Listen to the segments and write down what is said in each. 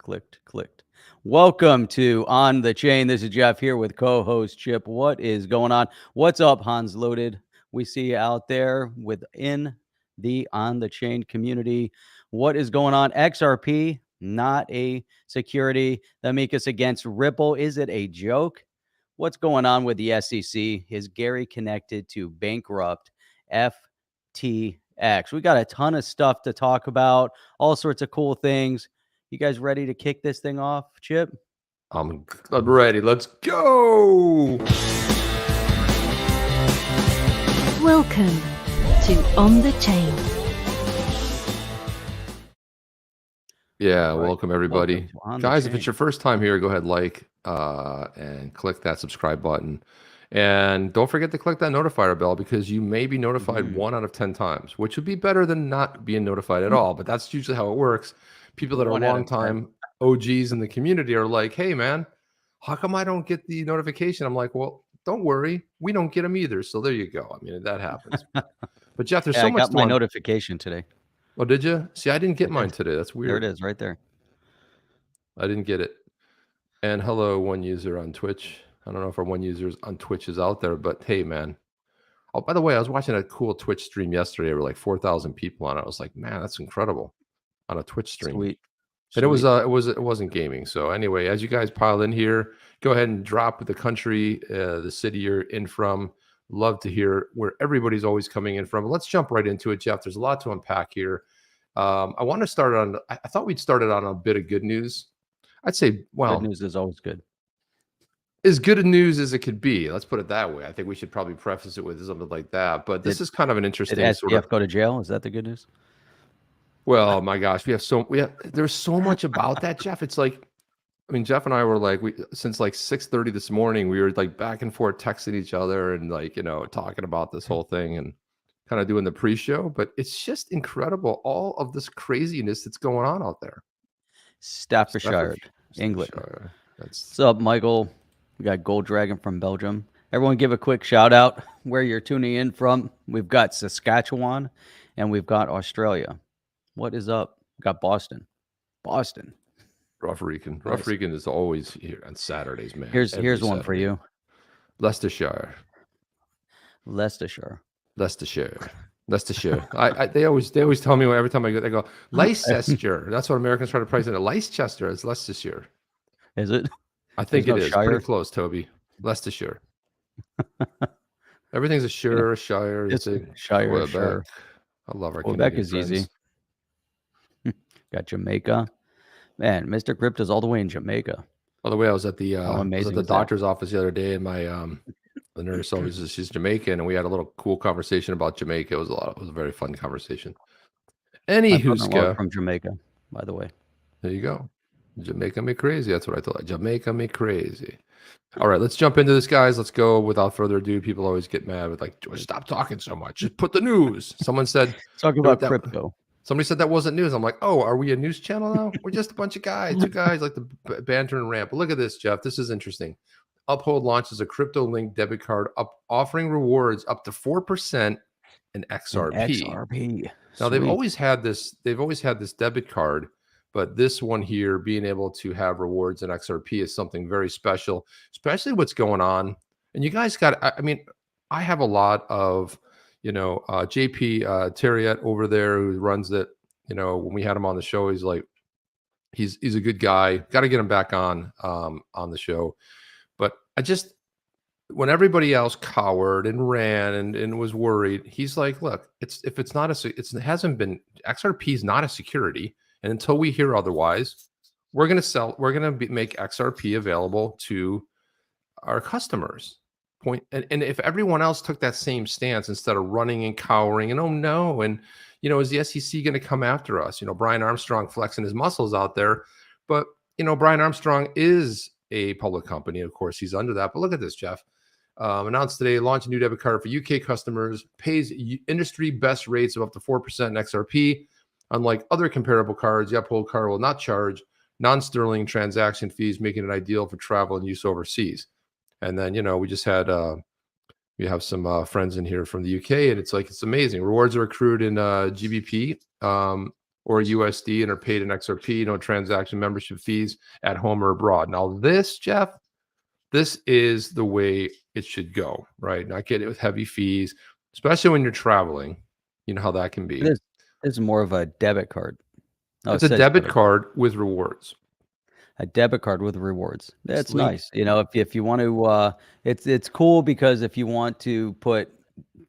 Clicked. Welcome to On the Chain. This is Jeff here with co-host Chip. What is going on? What's up, Hans Loaded? We see you out there within the On the Chain community. What is going on? XRP, not a security. The Amicus against Ripple. Is it a joke? What's going on with the SEC? Is Gary connected to Bankrupt FTX? We got a ton of stuff to talk about, all sorts of cool things. You guys ready to kick this thing off, Chip? I'm ready. Let's go. Welcome to On the Chain. Yeah, welcome everybody. Guys, if Chain. it's your first time here, go ahead, and click that subscribe button. And don't forget to click that notifier bell because you may be notified 1 out of 10 times, which would be better than not being notified at all. But that's usually how it works. People that are long-time OGs in the community are like, hey, man, how come I don't get the notification? I'm like, well, don't worry. We don't get them either. So there you go. I mean, that happens. But Jeff, there's so much. I got my notification today. Oh, did you? See, I didn't get mine today. That's weird. There it is right there. I didn't get it. And hello, one user on Twitch. I don't know if our one user on Twitch is out there, but hey, man. Oh, by the way, I was watching a cool Twitch stream yesterday. There were like 4,000 people on it. I was like, man, that's incredible. On a Twitch stream. Sweet. And it wasn't gaming. So anyway, as you guys pile in here, go ahead and drop the country, the city you're in from. Love to hear where everybody's always coming in from. But let's jump right into it, Jeff. There's a lot to unpack here. I want to start on, I thought we'd started on a bit of good news. I'd say, well, good news is always good. As good news as it could be. Let's put it that way. I think we should probably preface it with something like that. But this is kind of an interesting sort of. Go to jail? Is that the good news? Well, my gosh, there's so much about that, Jeff. It's like, I mean, Jeff and I were like, since like 6:30 this morning, we were like back and forth texting each other and like, talking about this whole thing and kind of doing the pre-show. But it's just incredible, all of this craziness that's going on out there. Staffordshire, England. What's up, Michael? We got Gold Dragon from Belgium. Everyone give a quick shout out where you're tuning in from. We've got Saskatchewan and we've got Australia. What is up? We got Boston. Rough Rican is always here on Saturdays, man. Here's one for you. Leicestershire. They always tell me every time I go, they go Leicester. That's what Americans try to price it. Leicester is Leicestershire. Is it? I think it is. Shire? Pretty close, Toby. Leicestershire. Everything's a shire. It's a shire. Sure. I love our Quebec is friends. Easy. Got Jamaica. Man, Mr. Crypto's all the way in Jamaica. By the way, I was at the doctor's office the other day, and my the nurse she's Jamaican, and we had a little cool conversation about Jamaica. It was a very fun conversation. Anywho, from Jamaica, by the way. There you go. Jamaica me crazy. That's what I thought. Jamaica me crazy. All right, let's jump into this, guys. Let's go. Without further ado, people always get mad with like, stop talking so much. Just put the news. Someone said, talk about crypto. Somebody said that wasn't news. I'm like, oh, are we a news channel now? We're just a bunch of guys. Two guys like the banter and rant. But look at this, Jeff. This is interesting. Uphold launches a crypto-linked debit card offering rewards up to 4% in XRP. Now they've always had this debit card, but this one here, being able to have rewards in XRP is something very special, especially what's going on. And you guys I have a lot of JP Terriet over there who runs it. When we had him on the show, he's like, he's a good guy. Got to get him back on the show. But when everybody else cowered and ran and was worried, he's like, look, XRP is not a security, and until we hear otherwise, we're going to make XRP available to our customers. And if everyone else took that same stance instead of running and cowering and oh no, and is the SEC going to come after us? Brian Armstrong flexing his muscles out there, but Brian Armstrong is a public company. Of course, he's under that. But look at this, Jeff. Announced today, launch a new debit card for UK customers, pays industry best rates of up to 4% in XRP. Unlike other comparable cards, the Uphold card will not charge non-sterling transaction fees, making it ideal for travel and use overseas. And then, we just had, we have some friends in here from the UK, and it's amazing. Rewards are accrued in GBP. or USD and are paid in XRP, no transaction membership fees at home or abroad. Now this, Jeff, this is the way it should go, right? Not get it with heavy fees, especially when you're traveling. You know how that can be. This is more of a debit card. Oh, It's it a says debit card with rewards. A debit card with rewards. That's Sweet. nice. You know, if you want to, it's cool because if you want to put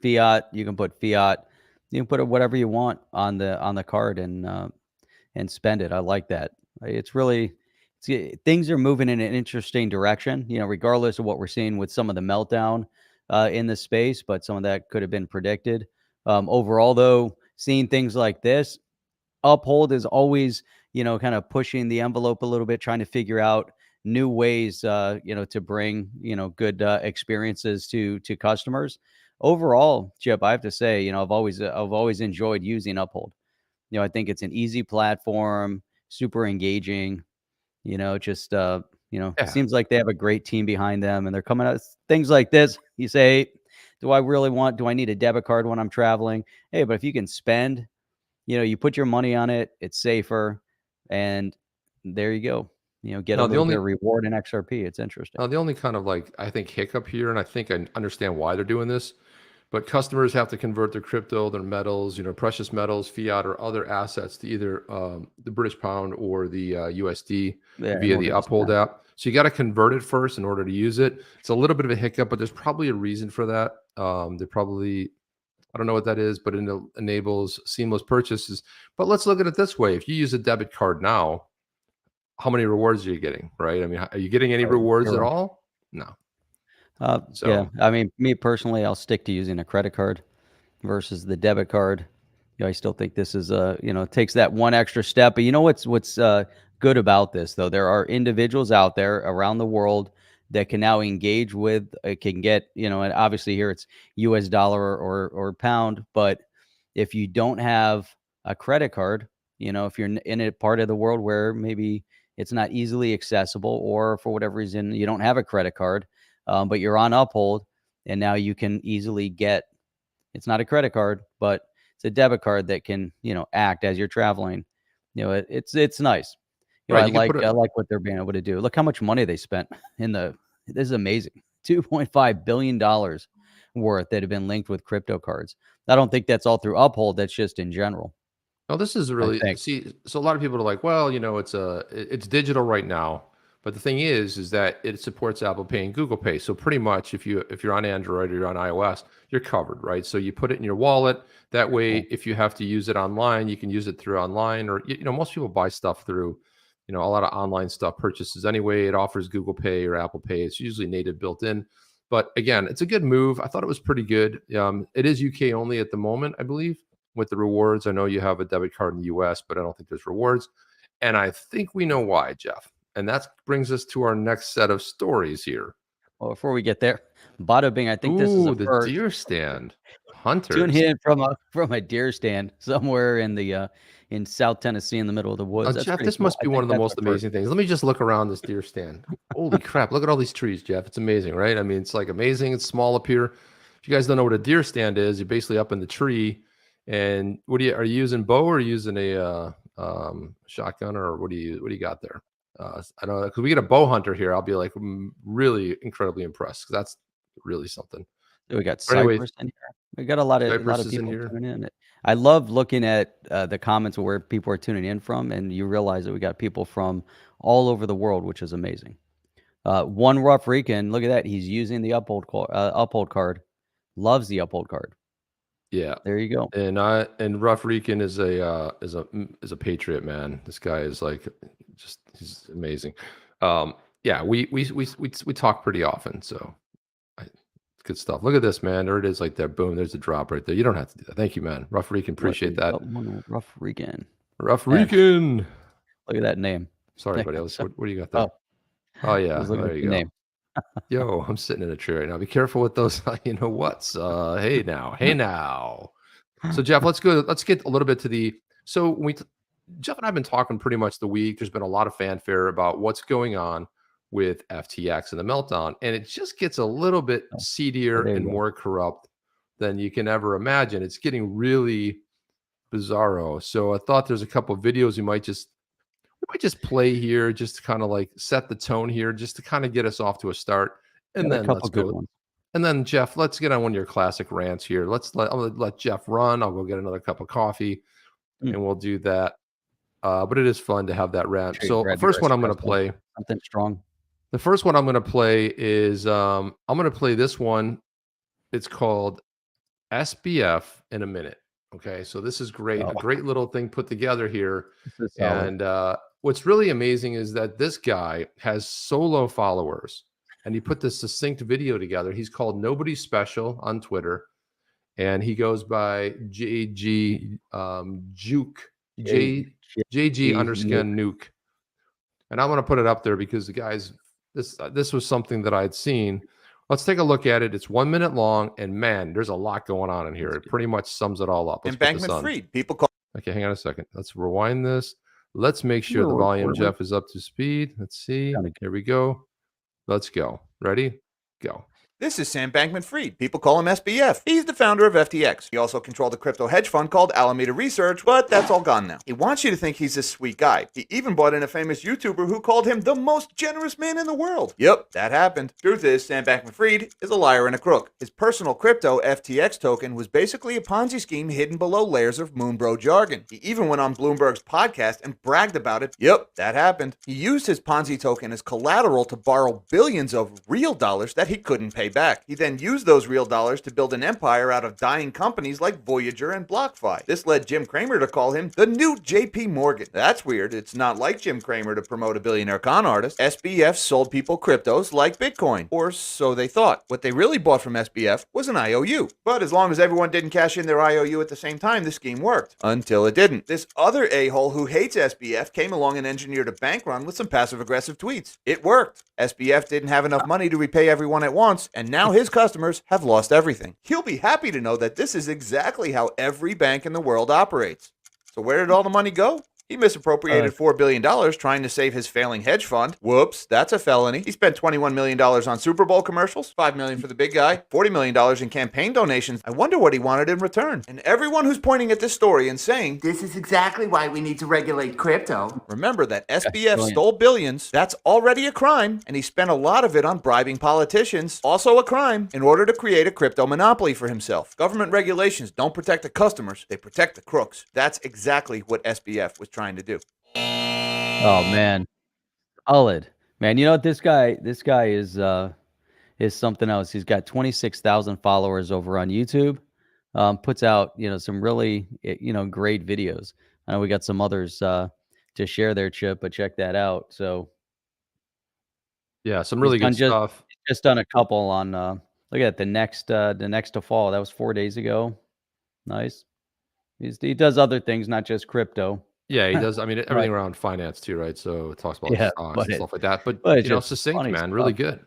fiat, you can put fiat. You can put whatever you want on the card and spend it. I like that. It's really things are moving in an interesting direction. You know, regardless of what we're seeing with some of the meltdown in the space, but some of that could have been predicted. Overall, though, seeing things like this, Uphold is always, you know, kind of pushing the envelope a little bit, trying to figure out new ways, you know, to bring, you know, good experiences to customers. Overall, Chip, I have to say, you know, I've always enjoyed using Uphold. You know, I think it's an easy platform, super engaging. You know, just you know, Yeah. seems like they have a great team behind them, and they're coming out things like this. You say, do I need a debit card when I'm traveling? Hey, but if you can spend, you know, you put your money on it, it's safer, and there you go. You know, get a Now the little bit only of reward in XRP. It's interesting. now the only kind of like I think hiccup here, and I think I understand why they're doing this, but customers have to convert their crypto, their metals, you know, precious metals, fiat, or other assets to either the British pound or the USD Yeah, in via the order to Uphold spend. app. So you got to convert it first in order to use it. It's a little bit of a hiccup, but there's probably a reason for that. They're probably, I don't know what that is, but it enables seamless purchases. But let's look at it this way: if you use a debit card now, how many rewards are you getting? Right? I mean, are you getting any Right, rewards at zero. all? No. Yeah, So I mean, me personally, I'll stick to using a credit card versus the debit card. You know, I still think this is you know, it takes that one extra step. But you know what's good about this though? There are individuals out there around the world that can now engage with, can get, you know, and obviously here it's US dollar or pound, but if you don't have a credit card, you know, if you're in a part of the world where maybe it's not easily accessible, or for whatever reason you don't have a credit card, but you're on Uphold, and now you can easily get, it's not a credit card, but it's a debit card that can, you know, act as you're traveling. You know, it's nice. You know, right, you can put I it. like what they're being able to do. Look how much money they spent in the. This is amazing. $2.5 billion worth that have been linked with crypto cards. I don't think that's all through Uphold. That's just in general, Oh, this is I really think. see. So a lot of people are like, well, you know, it's digital right now, but the thing is that it supports Apple Pay and Google Pay. So pretty much, if you're on Android or you're on iOS, you're covered, right? So you put it in your wallet. That way, Cool. if you have to use it online, you can use it through online, or you know, most people buy stuff through, you know, a lot of online stuff purchases anyway. It offers Google Pay or Apple Pay. It's usually native built in. But again, it's a good move. I thought it was pretty good. It is UK only at the moment, I believe, with the rewards. I know you have a debit card in the US, but I don't think there's rewards. And I think we know why, Jeff. And that brings us to our next set of stories here. Well, before we get there, bada bing. I think this is a Ooh, the first. deer stand. Tune Hunters. in from a deer stand somewhere in South Tennessee in the middle of the woods. That's Jeff, pretty this cool. must I be one think of the that's most a first. amazing things. Let me just look around this deer stand. Holy crap. Look at all these trees, Jeff. It's amazing, right? I mean, it's like amazing. It's small up here. If you guys don't know what a deer stand is, you're basically up in the tree. And are you using bow or are you using a shotgun, or what do you got there? I don't know, because we get a bow hunter here. I'll be like really incredibly impressed, because that's really something. We got But anyway, Cypress in here. We got a lot Cypress of is in people here. tuning in. I love looking at the comments of where people are tuning in from, and you realize that we got people from all over the world, which is amazing. One rough Rican, look at that. He's using the Uphold card. Loves the Uphold card. Yeah. There you go. And Rough Rican is a patriot, man. This guy is like, just, he's amazing. Yeah, we talk pretty often, so good stuff. Look at this, man. There it is, like that. Boom, there's a drop right there. You don't have to do that. Thank you, man. Rough Rican, What appreciate is that. up, one rough Rican? Rough Man, Rican. look at that name. Sorry, buddy. What do you got there? Oh, Oh I yeah, was looking there at you the go. name. Yo, I'm sitting in a chair right now. Be careful with those. You know what's? Hey now. So Jeff, let's get a little bit to the. So Jeff and I have been talking pretty much the week. There's been a lot of fanfare about what's going on with FTX and the meltdown, and it just gets a little bit Oh, seedier there you and go. more corrupt than you can ever imagine. It's getting really bizarro. So I thought there's a couple of videos we might just play here, just to kind of like set the tone here, just to kind of get us off to a start, and Got a then couple let's good go. ones. And then Jeff, let's get on one of your classic rants here. I'll let Jeff run. I'll go get another cup of coffee, and we'll do that. But it is fun to have that rant. Sure, So the grab first your one I'm going to espresso, play. something strong. The first one I'm going to play is I'm going to play this one. It's called SBF in a minute. Okay, so this is great. Oh. A great little thing put together here. This is solid. And what's really amazing is that this guy has solo followers, and he put this succinct video together. He's called Nobody Special on Twitter, and he goes by JG Juke, JG underscan nuke. And I'm going to put it up there because the guys, this was something that I'd seen. Let's take a look at it. It's 1 minute long, and man, there's a lot going on in here. It pretty much sums it all up. Let's put this on. Bankrupt people call. Okay, hang on a second. Let's rewind this. Let's make sure the volume, Jeff, is up to speed. Let's see. Here we go. Let's go. Ready? Go. This is Sam Bankman-Fried. People call him SBF. He's the founder of FTX. He also controlled a crypto hedge fund called Alameda Research, but that's all gone now. He wants you to think he's this sweet guy. He even brought in a famous YouTuber who called him the most generous man in the world. Yep, that happened. Truth is, Sam Bankman-Fried is a liar and a crook. His personal crypto, FTX token, was basically a Ponzi scheme hidden below layers of Moonbro jargon. He even went on Bloomberg's podcast and bragged about it. Yep, that happened. He used his Ponzi token as collateral to borrow billions of real dollars that he couldn't pay back. He then used those real dollars to build an empire out of dying companies like Voyager and BlockFi. This led Jim Cramer to call him the new JP Morgan. That's weird. It's not like Jim Cramer to promote a billionaire con artist. SBF sold people cryptos like Bitcoin, or so they thought. What they really bought from SBF was an IOU. But as long as everyone didn't cash in their IOU at the same time, the scheme worked. Until it didn't. This other a-hole who hates SBF came along and engineered a bank run with some passive-aggressive tweets. It worked. SBF didn't have enough money to repay everyone at once, and now his customers have lost everything. He'll be happy to know that this is exactly how every bank in the world operates. So where did all the money go? He misappropriated $4 billion trying to save his failing hedge fund. Whoops, that's a felony. He spent $21 million on Super Bowl commercials, $5 million for the big guy, $40 million in campaign donations. I wonder what he wanted in return. And everyone who's pointing at this story and saying, this is exactly why we need to regulate crypto. Remember that SBF stole billions. That's already a crime. And he spent a lot of it on bribing politicians. Also a crime, in order to create a crypto monopoly for himself. Government regulations don't protect the customers. They protect the crooks. That's exactly what SBF was trying to do. Oh man, solid, man. You know what, this guy is something else. He's got 26,000 followers over on YouTube. Puts out some really great videos. I know we got some others to share their Chip, but check that out. So yeah, some really good stuff. Just done a couple on look at the next to fall. That was 4 days ago. Nice. He does other things, not just crypto. Yeah, he does. I mean, everything around finance too, right? So it talks about stocks and stuff like that. But succinct, man, really good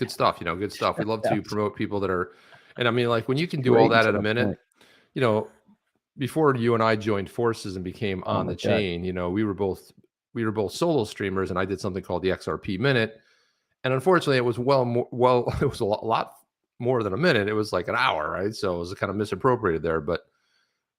stuff. Good stuff. We love to promote people that are, and I mean, like when you can do all that in a minute, before you and I joined forces and became on the chain, we were both solo streamers, and I did something called the XRP minute, and unfortunately, it was it was a lot more than a minute. It was like an hour, right? So it was kind of misappropriated there, but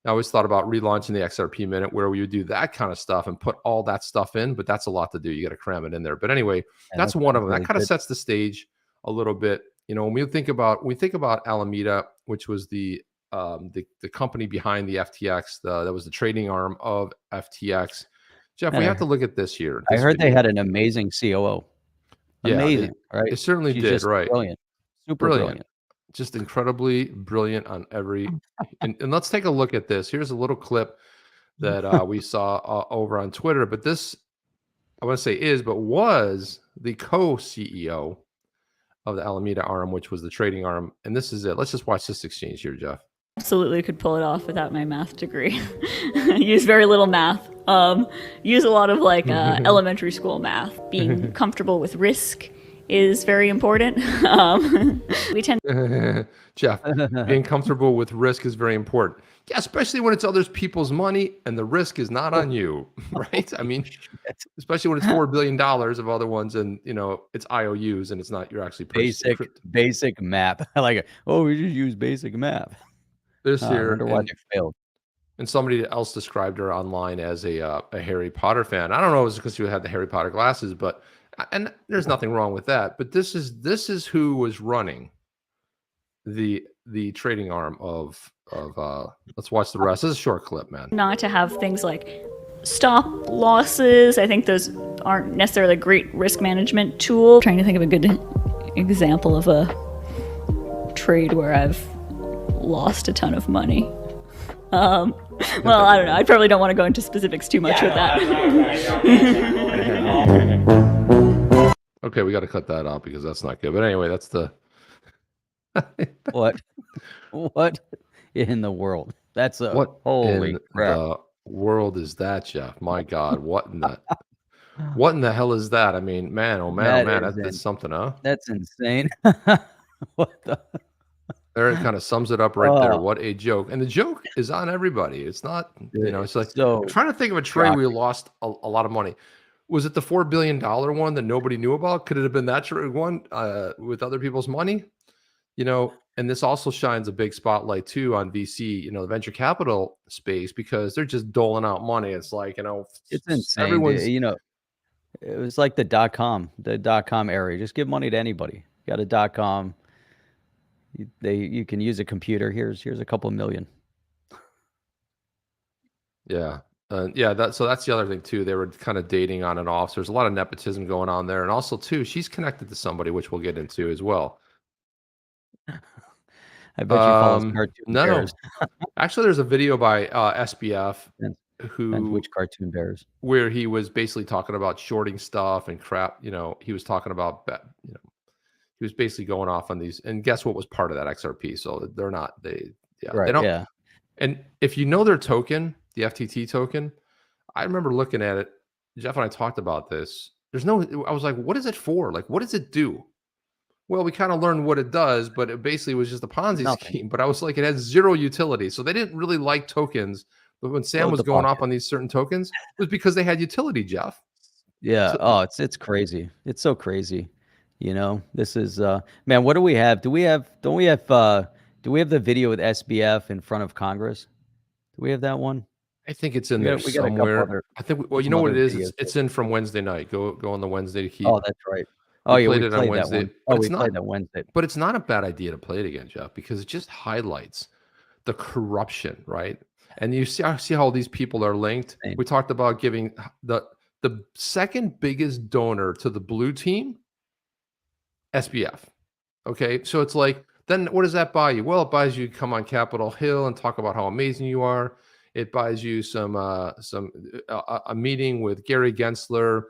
I always thought about relaunching the XRP minute where we would do that kind of stuff and put all that stuff in, but that's a lot to do. You got to cram it in there. But anyway, that's one of them. That kind of sets the stage a little bit. When we think about Alameda, which was the company behind the FTX, that was the trading arm of FTX. Jeff, we have to look at this here. I heard they had an amazing COO. Amazing, right? They certainly did, right? Brilliant. Super brilliant. Just incredibly brilliant on every and let's take a look at this. Here's a little clip that we saw over on Twitter, but this I want to say was the co-CEO of the Alameda arm, which was the trading arm. And this is it. Let's just watch this exchange here, Jeff. Absolutely could pull it off without my math degree. Use very little math. Use a lot of elementary school math. Being comfortable with risk is very important. We tend Jeff, being comfortable with risk is very important. Yeah, especially when it's other people's money and the risk is not on you, right? I mean, especially when it's $4 billion of other ones and it's IOUs and it's not you're actually basic map. I like it. Oh, we just use basic map. This here. I wonder why they failed. And somebody else described her online as a Harry Potter fan. I don't know if it was because she had the Harry Potter glasses, and there's nothing wrong with that. But this is who was running the trading arm of let's watch the rest. This is a short clip, man. Not to have things like stop losses. I think those aren't necessarily a great risk management tool. I'm trying to think of a good example of a trade where I've lost a ton of money. Well, I don't know. I probably don't want to go into specifics too much with that. Okay, we got to cut that out because that's not good. But anyway, that's the What in the world? That's a what holy in crap. the world is that, Jeff? My God, what in the hell is that? I mean, man, oh man, that's something, huh? That's insane. What the? There, it kind of sums it up right there. What a joke. And the joke is on everybody. It's not, it's like, so I'm trying to think of a trade we lost a lot of money. Was it the $4 billion one that nobody knew about? Could it have been that one with other people's money? And this also shines a big spotlight too on VC, the venture capital space, because they're just doling out money. It's like, it's insane. Everyone's, it was like the .com area. Just give money to anybody. You got a .com. You can use a computer. Here's a couple million. Yeah. So that's the other thing too. They were kind of dating on and off. So there's a lot of nepotism going on there. And also too, she's connected to somebody, which we'll get into as well. I bet you follow cartoon bears. Actually, there's a video by SBF and which cartoon bears, where he was basically talking about shorting stuff and crap. He was talking about he was basically going off on these, and guess what was part of that XRP? So they don't. Yeah. And if you know their token, the FTT token, I remember looking at it. Jeff and I talked about this. I was like, what is it for? Like, what does it do? Well, we kind of learned what it does, but it basically was just a Ponzi scheme. But I was like, it has zero utility. So they didn't really like tokens. But when Sam was going off on these certain tokens, it was because they had utility, Jeff. Yeah. So, it's crazy. It's so crazy. This is man. What do we have? Do we have the video with SBF in front of Congress? Do we have that one? I think it's in there somewhere. I think. Well, you know what it is? It's in from Wednesday night. Go on the Wednesday to keep. Oh, that's right. Oh, yeah, we played it on Wednesday. We played that Wednesday. But it's not a bad idea to play it again, Jeff, because it just highlights the corruption, right? And you see how all these people are linked. We talked about giving the second biggest donor to the blue team, SBF. Okay, so it's like, then what does that buy you? Well, it buys you to come on Capitol Hill and talk about how amazing you are. It buys you a meeting with Gary Gensler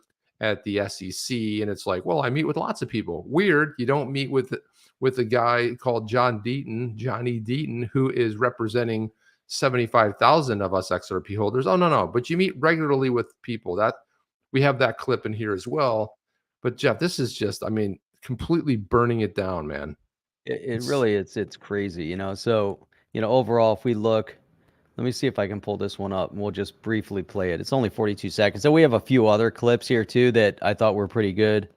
at the SEC, and it's like, well, I meet with lots of people. Weird, you don't meet with a guy called Johnny Deaton, who is representing 75,000 of us XRP holders. Oh no, but you meet regularly with people. That we have that clip in here as well. But Jeff, this is just, completely burning it down, man. It really is. It's crazy, So overall, if we look. Let me see if I can pull this one up, and we'll just briefly play it. It's only 42 seconds. So we have a few other clips here, too, that I thought were pretty good.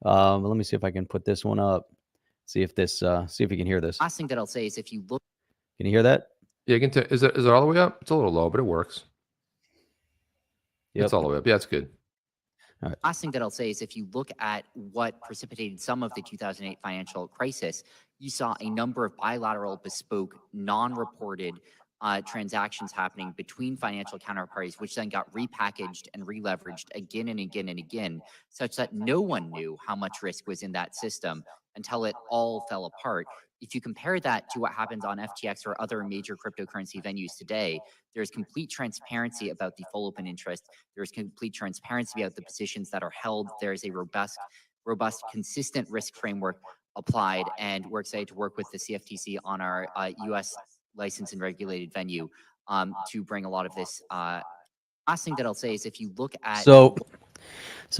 Let me see if I can put this one up. See if you can hear this. Last thing that I'll say is if you look... Can you hear that? Yeah, you can. Is it all the way up? It's a little low, but it works. Yep. It's all the way up. Yeah, it's good. All right. Last thing that I'll say is if you look at what precipitated some of the 2008 financial crisis, you saw a number of bilateral, bespoke, non-reported transactions happening between financial counterparties, which then got repackaged and re-leveraged again and again and again, such that no one knew how much risk was in that system until it all fell apart. If you compare that to what happens on FTX or other major cryptocurrency venues today, there's complete transparency about the full open interest. There's complete transparency about the positions that are held. There's a robust, consistent risk framework applied, and we're excited to work with the CFTC on our U.S. licensed and regulated venue to bring a lot of this. Last thing that I'll say is if you look at... So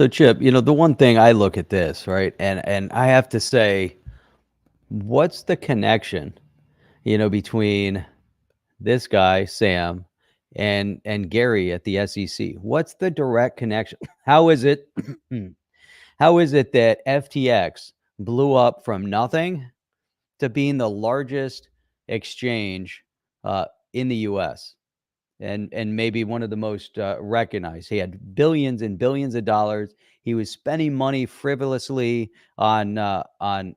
Chip, the one thing I look at this, right, and I have to say, what's the connection, between this guy, Sam, and Gary at the SEC? What's the direct connection? How is it that FTX blew up from nothing to being the largest exchange in the U.S.? and maybe one of the most recognized. He had billions and billions of dollars. He was spending money frivolously on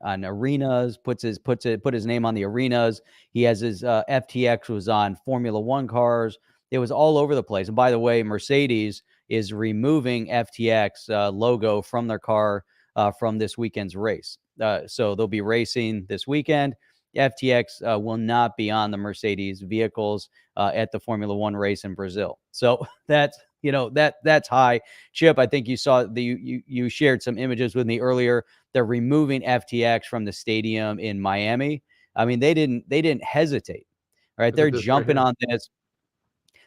arenas. Put his name on the arenas. He has his FTX was on Formula One cars. It was all over the place. And by the way, Mercedes is removing FTX logo from their car from this weekend's race. So they'll be racing this weekend. FTX will not be on the Mercedes vehicles at the Formula One race in Brazil. So that's that's high. Chip, I think you saw you shared some images with me earlier. They're removing FTX from the stadium in Miami. I mean, they didn't hesitate. Right? They're jumping on this.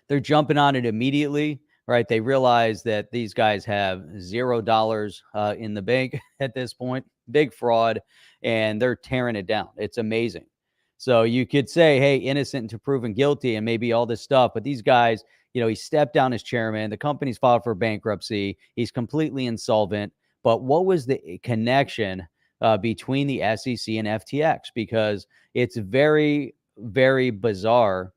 They're jumping on it immediately. Right? They realize that these guys have $0 in the bank at this point. Big fraud, and they're tearing it down. It's amazing. So you could say, hey, innocent until proven guilty and maybe all this stuff. But these guys, he stepped down as chairman. The company's filed for bankruptcy. He's completely insolvent. But what was the connection between the SEC and FTX? Because it's very, very bizarre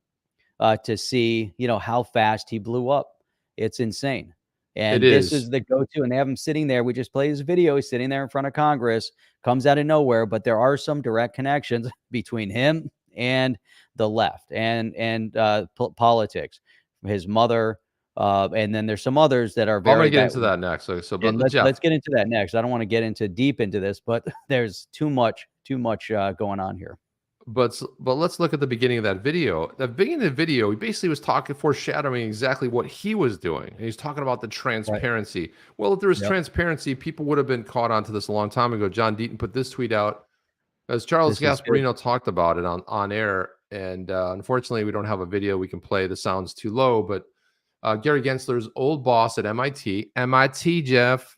to see, how fast he blew up. It's insane. And this is the go-to, and they have him sitting there. We just played his video. He's sitting there in front of Congress, comes out of nowhere, but there are some direct connections between him and the left and politics. His mother, and then there's some others that are very. I'm going to get into that next. But let's get into that next. I don't want to get deep into this, but there's too much going on here. But let's look at the beginning of that video. The beginning of the video, he basically was foreshadowing exactly what he was doing. And he's talking about the transparency. Right. Well, if there was transparency, people would have been caught onto this a long time ago. John Deaton put this tweet out, as Charles Gasparino talked about it on air. And unfortunately, we don't have a video we can play. The sound's too low. But Gary Gensler's old boss at MIT, Jeff.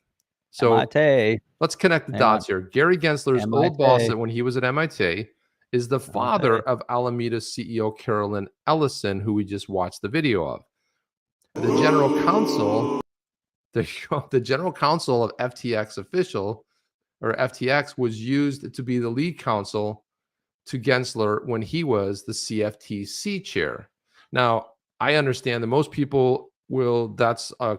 So MIT. Let's connect the dots here. Gary Gensler's old boss when he was at MIT is the father of Alameda CEO Carolyn Ellison, who we just watched the video of. The general counsel, the general counsel of FTX was used to be the lead counsel to Gensler when he was the CFTC chair. Now, I understand that most people that's a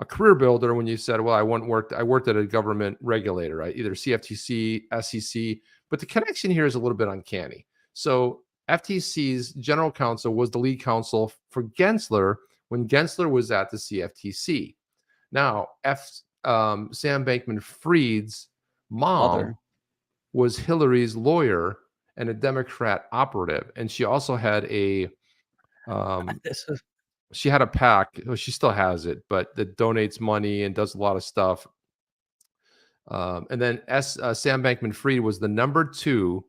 career builder when you said, well, I worked at a government regulator, right? Either CFTC, SEC, but the connection here is a little bit uncanny. So FTC's general counsel was the lead counsel for Gensler when Gensler was at the CFTC. Now, Sam Bankman-Fried's mom was Hillary's lawyer and a Democrat operative, and she also had she had a PAC. Well, she still has it, but that donates money and does a lot of stuff. And then Sam Bankman-Fried was the number 2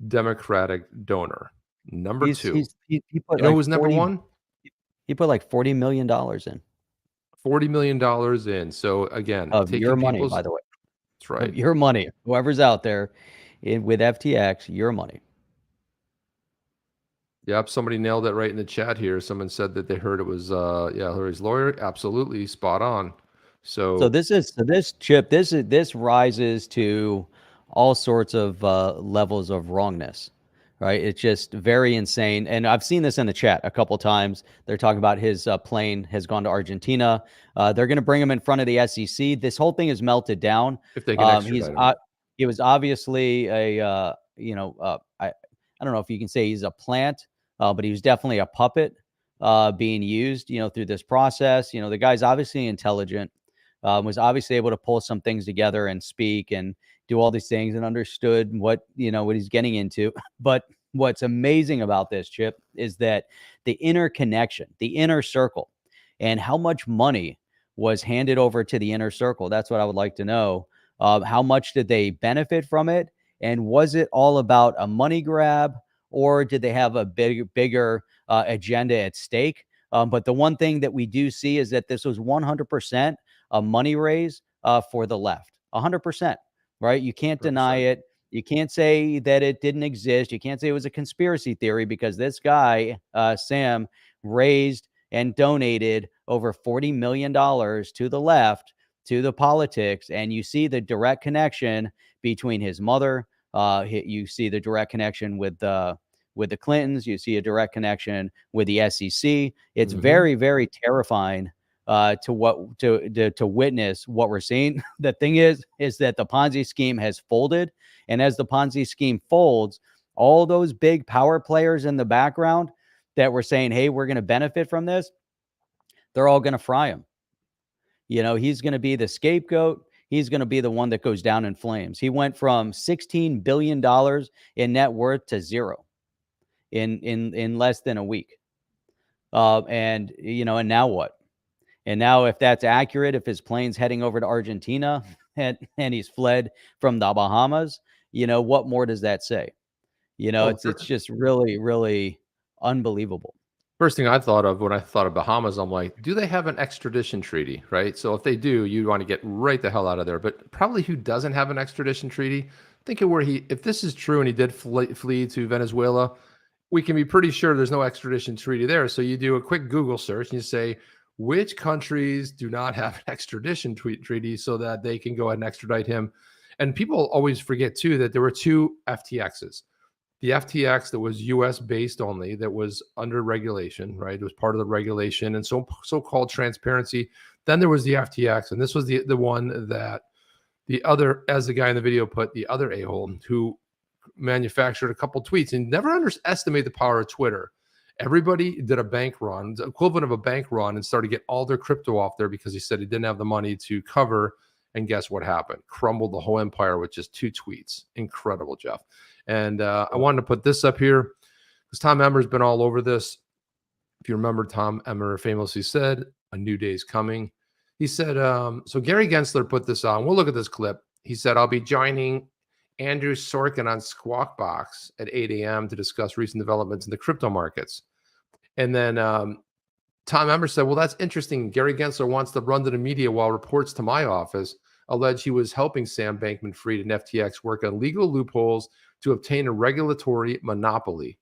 Democratic donor. Number 2. He put who was number 1? He put like $40 million in. $40 million in. So again, of your money, by the way. That's right. Of your money. Whoever's out there with FTX, your money. Yep, somebody nailed it right in the chat here. Someone said that they heard it was Hillary's lawyer. Absolutely spot on. So this rises to all sorts of levels of wrongness, right? It's just very insane. And I've seen this in the chat a couple times. They're talking about his plane has gone to Argentina. They're going to bring him in front of the SEC. This whole thing is melted down. If they can extradite him. He was obviously a I don't know if you can say he's a plant, but he was definitely a puppet being used, through this process. The guy's obviously intelligent. Was obviously able to pull some things together and speak and do all these things and understood what he's getting into. But what's amazing about this, Chip, is that the interconnection, the inner circle, and how much money was handed over to the inner circle. That's what I would like to know. How much did they benefit from it? And was it all about a money grab, or did they have a bigger agenda at stake? But the one thing that we do see is that this was 100% a money raise for the left. 100%, right? You can't deny it. You can't say that it didn't exist. You can't say it was a conspiracy theory, because this guy, Sam, raised and donated over $40 million to the left, to the politics. And you see the direct connection between his mother. You see the direct connection with with the Clintons. You see a direct connection with the SEC. It's Mhm. very, very terrifying to witness what we're seeing. The thing is that the Ponzi scheme has folded, and as the Ponzi scheme folds, all those big power players in the background that were saying, "Hey, we're going to benefit from this," they're all going to fry him. He's going to be the scapegoat. He's going to be the one that goes down in flames. He went from $16 billion in net worth to zero in less than a week. And now what? And now, if that's accurate, if his plane's heading over to Argentina and he's fled from the Bahamas, what more does that say? It's just really, really unbelievable. First thing I thought of when I thought of Bahamas, I'm like, do they have an extradition treaty, right? So if they do, you want to get right the hell out of there. But probably who doesn't have an extradition treaty? Think of if this is true and he did flee to Venezuela, we can be pretty sure there's no extradition treaty there. So you do a quick Google search and you say, which countries do not have an extradition treaty so that they can go ahead and extradite him? And people always forget too that there were two FTXs. The FTX that was U.S. based only, that was under regulation, right? It was part of the regulation and so-called transparency. Then there was the FTX, and this was the one that the other, as the guy in the video put, the other a-hole who manufactured a couple tweets. And never underestimate the power of Twitter. Everybody did a bank run, the equivalent of a bank run, and started to get all their crypto off there because he said he didn't have the money to cover. And guess what happened? Crumbled the whole empire with just 2 tweets. Incredible, Jeff. And I wanted to put this up here because Tom Emmer's been all over this. If you remember, Tom Emmer famously said, "A new day's coming." He said, so Gary Gensler put this on. We'll look at this clip. He said, "I'll be joining Andrew Sorkin on Squawk Box at 8 a.m. to discuss recent developments in the crypto markets." And then Tom Emmer said, "Well, that's interesting. Gary Gensler wants to run to the media while reports to my office allege he was helping Sam Bankman-Fried and FTX work on legal loopholes to obtain a regulatory monopoly."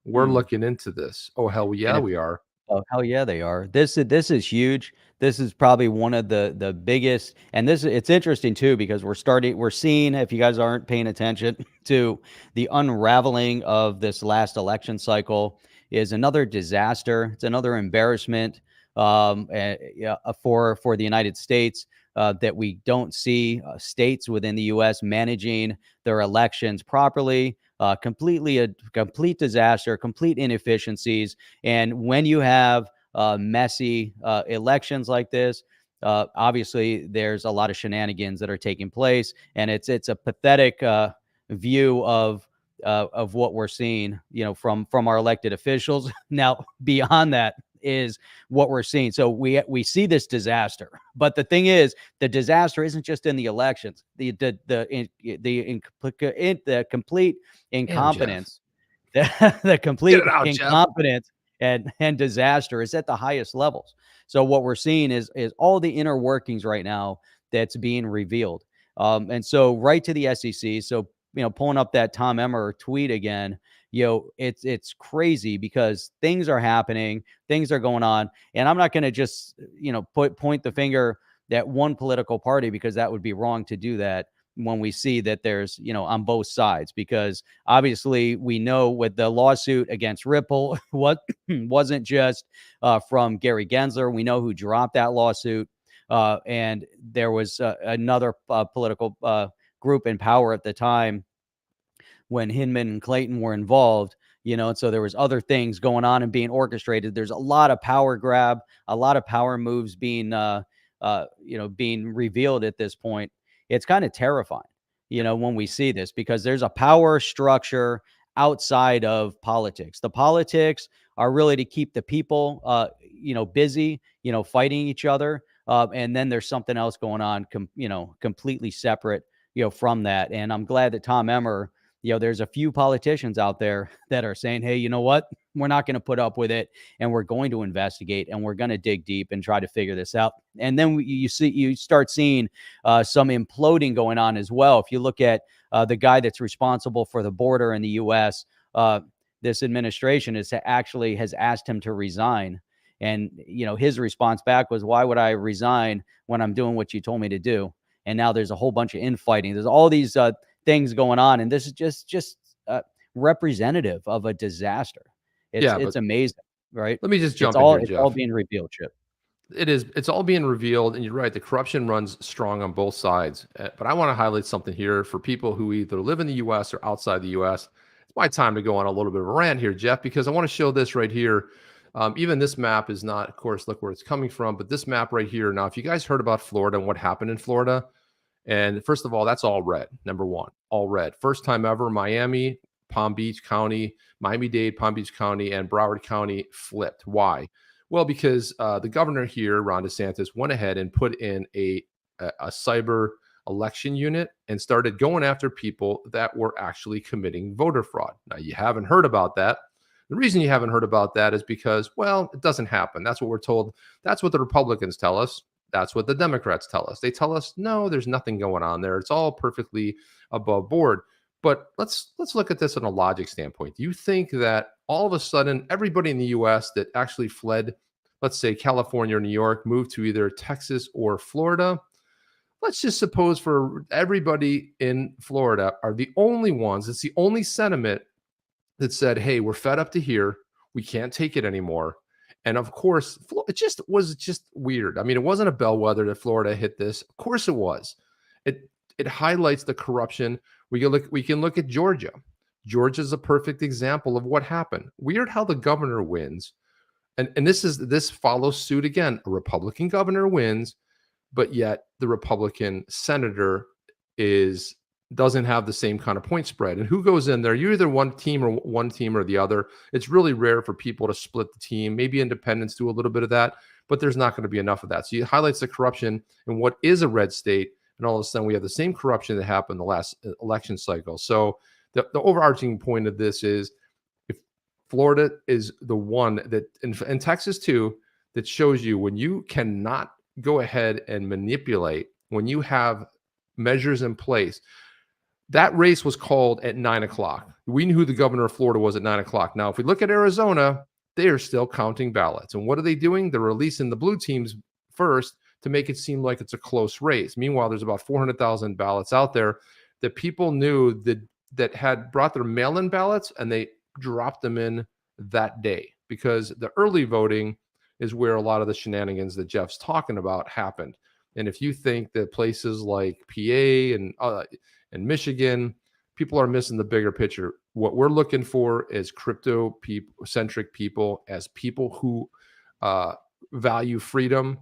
We're looking into this. Oh, hell yeah, we are. Oh, hell yeah, they are. This is huge. This is probably one of the biggest, and it's interesting too, because we're seeing, if you guys aren't paying attention to the unraveling of this last election cycle, is another disaster. It's another embarrassment for the United States. That we don't see states within the U.S. managing their elections properly. A complete disaster, complete inefficiencies. And when you have messy elections like this, obviously there's a lot of shenanigans that are taking place, and it's a pathetic view of what we're seeing, from our elected officials. Now, beyond that is what we're seeing. So we see this disaster, but the thing is, the disaster isn't just in the elections. The complete incompetence, the complete incompetence and disaster is at the highest levels. So what we're seeing is all the inner workings right now that's being revealed. And so right to the SEC. So pulling up that Tom Emmer tweet again. It's crazy because things are happening, things are going on, and I'm not going to just point the finger at one political party, because that would be wrong to do that when we see that there's on both sides, because obviously we know with the lawsuit against Ripple, what wasn't just from Gary Gensler. We know who dropped that lawsuit, and there was another political group in power at the time when Hinman and Clayton were involved, and so there was other things going on and being orchestrated. There's a lot of power grab, a lot of power moves being revealed at this point. It's kind of terrifying, when we see this, because there's a power structure outside of politics. The politics are really to keep the people, busy, fighting each other. And then there's something else going on, completely separate, from that. And I'm glad that Tom Emmer, there's a few politicians out there that are saying, hey, you know what? We're not going to put up with it, and we're going to investigate, and we're going to dig deep and try to figure this out. And then you start seeing some imploding going on as well. If you look at the guy that's responsible for the border in the U.S., this administration has asked him to resign. And, his response back was, why would I resign when I'm doing what you told me to do? And now there's a whole bunch of infighting. There's all these things going on. And this is just representative of a disaster. It's Yeah, it's but amazing, right? let me just It's jump in all here, it's all Jeff. being revealed, Chip. It is. It's all being revealed, and you're right. The corruption runs strong on both sides. But I want to highlight something here for people who either live in the U.S. or outside the U.S. It's my time to go on a little bit of a rant here, Jeff, because I want to show this right here. Even this map is not, of course, look where it's coming from, but this map right here. Now, if you guys heard about Florida and what happened in Florida, and first of all, that's all red. Number one, all red. First time ever, Miami, Palm Beach County, Miami-Dade, Palm Beach County, and Broward County flipped. Why? Well, because the governor here, Ron DeSantis, went ahead and put in a cyber election unit and started going after people that were actually committing voter fraud. Now, you haven't heard about that. The reason you haven't heard about that is because, well, it doesn't happen. That's what we're told. That's what the Republicans tell us. That's what the Democrats tell us. They tell us, no, there's nothing going on there. It's all perfectly above board. But let's look at this on a logic standpoint. Do you think that all of a sudden everybody in the U.S. that actually fled, let's say California or New York, moved to either Texas or Florida? Let's just suppose for everybody in Florida are the only ones, it's the only sentiment that said, hey, we're fed up to here. We can't take it anymore. And of course, it just was just weird. I mean, it wasn't a bellwether that Florida hit this. Of course it was. It highlights the corruption. We can look at Georgia. Georgia's a perfect example of what happened. Weird how the governor wins. And this follows suit again. A Republican governor wins, but yet the Republican senator doesn't have the same kind of point spread. And who goes in there? You're either one team or the other. It's really rare for people to split the team. Maybe independents do a little bit of that, but there's not going to be enough of that. So it highlights the corruption in what is a red state. And all of a sudden we have the same corruption that happened the last election cycle. So the overarching point of this is, if Florida is the one that, and Texas too, that shows you when you cannot go ahead and manipulate, when you have measures in place. That race was called at 9 o'clock. We knew who the governor of Florida was at 9 o'clock. Now, if we look at Arizona, they are still counting ballots. And what are they doing? They're releasing the blue teams first to make it seem like it's a close race. Meanwhile, there's about 400,000 ballots out there that people knew that had brought their mail-in ballots, and they dropped them in that day, because the early voting is where a lot of the shenanigans that Jeff's talking about happened. And if you think that places like PA and Michigan, people are missing the bigger picture. What we're looking for is crypto-centric people, as people who value freedom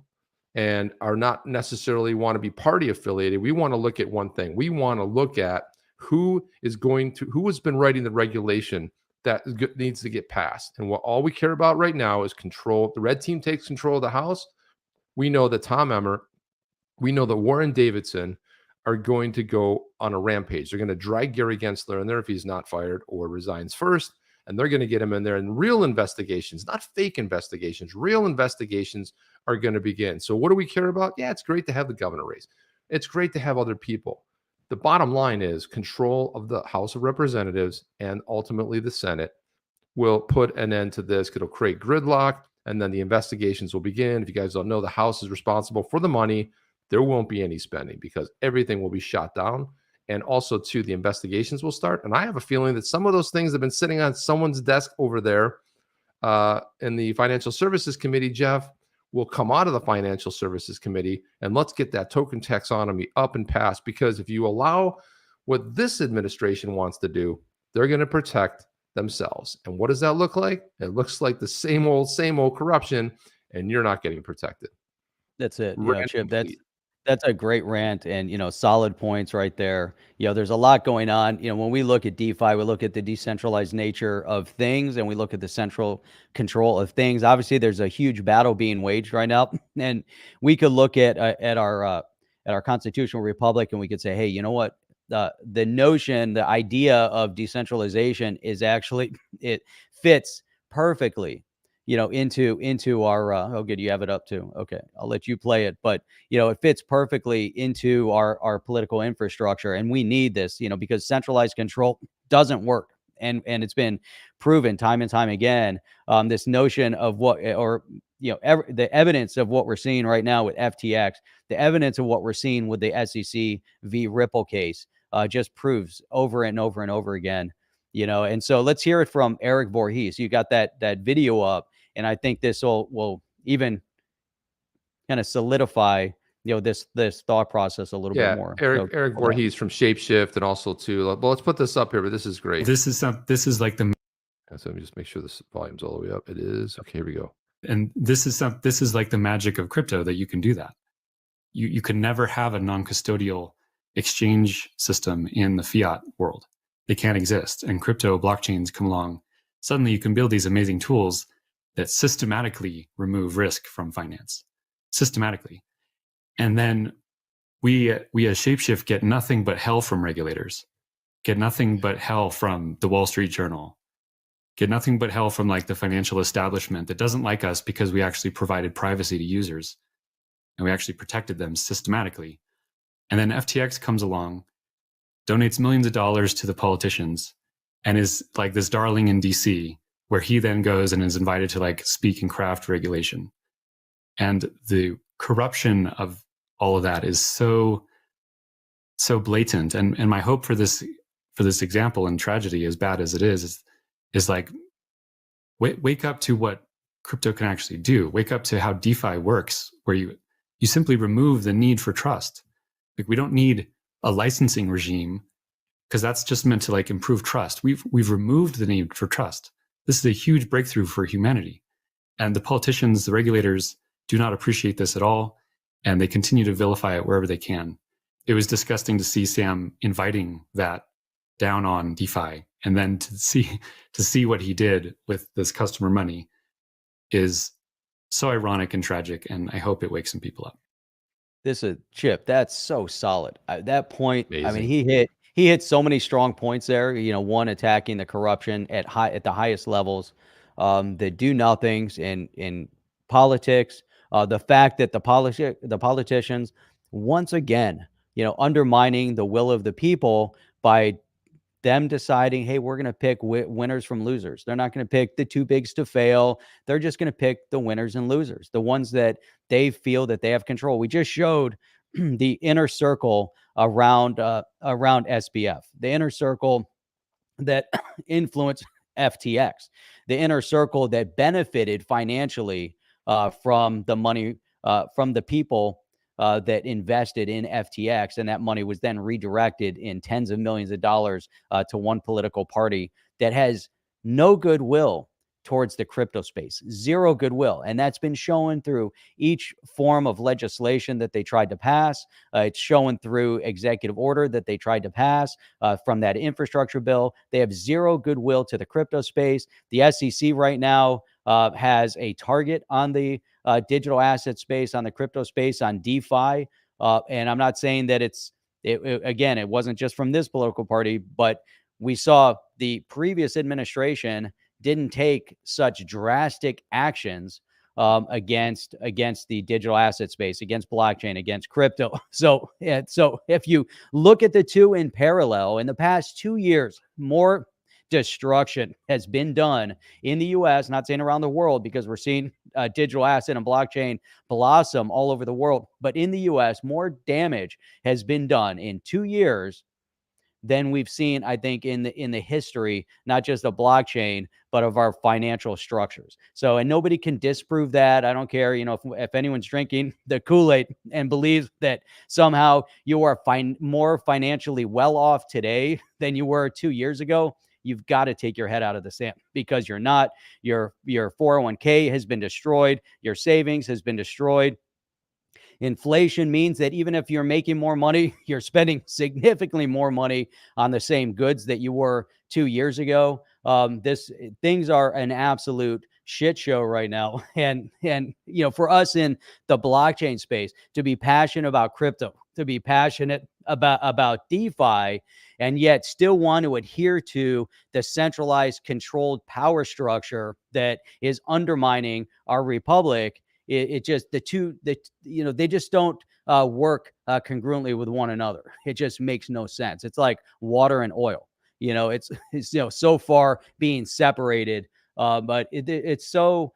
and are not necessarily want to be party affiliated. We want to look at one thing. We want to look at who has been writing the regulation that needs to get passed. And all we care about right now is control. If the red team takes control of the House, we know that Tom Emmer, we know that Warren Davidson are going to go on a rampage. They're going to drag Gary Gensler in there if he's not fired or resigns first. And they're going to get him in there, and real investigations, not fake investigations, real investigations are going to begin. So what do we care about? Yeah, it's great to have the governor race. It's great to have other people. The bottom line is control of the House of Representatives and ultimately the Senate will put an end to this. It'll create gridlock, and then the investigations will begin. If you guys don't know, the House is responsible for the money. There won't be any spending because everything will be shot down. And also, too, the investigations will start. And I have a feeling that some of those things have been sitting on someone's desk over there in the Financial Services Committee, Jeff, will come out of the Financial Services Committee. And let's get that token taxonomy up and passed. Because if you allow what this administration wants to do, they're going to protect themselves. And what does that look like? It looks like the same old corruption, and you're not getting protected. That's it. Chip, that's a great rant, and, solid points right there. There's a lot going on. When we look at DeFi, we look at the decentralized nature of things, and we look at the central control of things. Obviously, there's a huge battle being waged right now, and we could look at our constitutional republic, and we could say, hey, you know what? The notion, the idea of decentralization is actually, it fits perfectly into our, oh, good, you have it up too. Okay, I'll let you play it. But, it fits perfectly into our political infrastructure. And we need this, because centralized control doesn't work. And it's been proven time and time again, this notion of the evidence of what we're seeing right now with FTX, the evidence of what we're seeing with the SEC v. Ripple case, just proves over and over and over again And so let's hear it from Erik Vorhees. You got that video up, and I think this will even kind of solidify, this thought process a little bit more. Erik Vorhees from Shapeshift, and also too. Well, let's put this up here. But this is great. This is like the. So let me just make sure this volume's all the way up. It is. Okay, here we go. And this is like the magic of crypto, that you can do that. You can never have a non-custodial exchange system in the fiat world. They can't exist. And crypto blockchains come along. Suddenly you can build these amazing tools that systematically remove risk from finance. Systematically. And then we as Shapeshift get nothing but hell from regulators, get nothing but hell from the Wall Street Journal, get nothing but hell from like the financial establishment that doesn't like us because we actually provided privacy to users and we actually protected them systematically. And then FTX comes along, donates millions of dollars to the politicians, and is like this darling in DC, where he then goes and is invited to like speak and craft regulation. And the corruption of all of that is so blatant. And my hope for this example and tragedy, as bad as it is like, wake up to what crypto can actually do. Wake up to how DeFi works, where you simply remove the need for trust. Like, we don't need a licensing regime, because that's just meant to like improve trust. We've removed the need for trust. This is a huge breakthrough for humanity. And the politicians, the regulators, do not appreciate this at all, and they continue to vilify it wherever they can. It was disgusting to see Sam inviting that down on DeFi, and then to see what he did with this customer money is so ironic and tragic, and I hope it wakes some people up. This is Chip. That's so solid. At that point, Amazing. I mean, he hit so many strong points there. One, attacking the corruption at the highest levels, the do nothings in politics, the fact that the politicians, once again, undermining the will of the people by them deciding, hey, we're going to pick winners from losers. They're not going to pick the too bigs to fail. They're just going to pick the winners and losers, the ones that they feel that they have control. We just showed the inner circle around SBF, the inner circle that influenced FTX, the inner circle that benefited financially from the money from the people that invested in FTX, and that money was then redirected in tens of millions of dollars to one political party that has no goodwill towards the crypto space, zero goodwill. And that's been shown through each form of legislation that they tried to pass. It's shown through executive order that they tried to pass from that infrastructure bill. They have zero goodwill to the crypto space. The SEC right now has a target on the digital asset space, on the crypto space, on DeFi. And I'm not saying that again, it wasn't just from this political party, but we saw the previous administration didn't take such drastic actions against the digital asset space, against blockchain, against crypto. So if you look at the two in parallel, in the past 2 years, more destruction has been done in the U.S., not saying around the world, because we're seeing digital asset and blockchain blossom all over the world. But in the U.S., more damage has been done in 2 years than we've seen, I think, in the history, not just of blockchain, but of our financial structures. So, and nobody can disprove that. I don't care, if anyone's drinking the Kool-Aid and believes that somehow you are more financially well off today than you were 2 years ago. You've got to take your head out of the sand, because you're not. Your 401k has been destroyed. Your savings has been destroyed. Inflation means that even if you're making more money, you're spending significantly more money on the same goods that you were 2 years ago. Things are an absolute shit show right now. And for us in the blockchain space, to be passionate about crypto, to be passionate about DeFi, and yet still want to adhere to the centralized, controlled power structure that is undermining our republic, it just they just don't work congruently with one another. It just makes no sense. It's like water and oil. It's so far being separated, but it's so.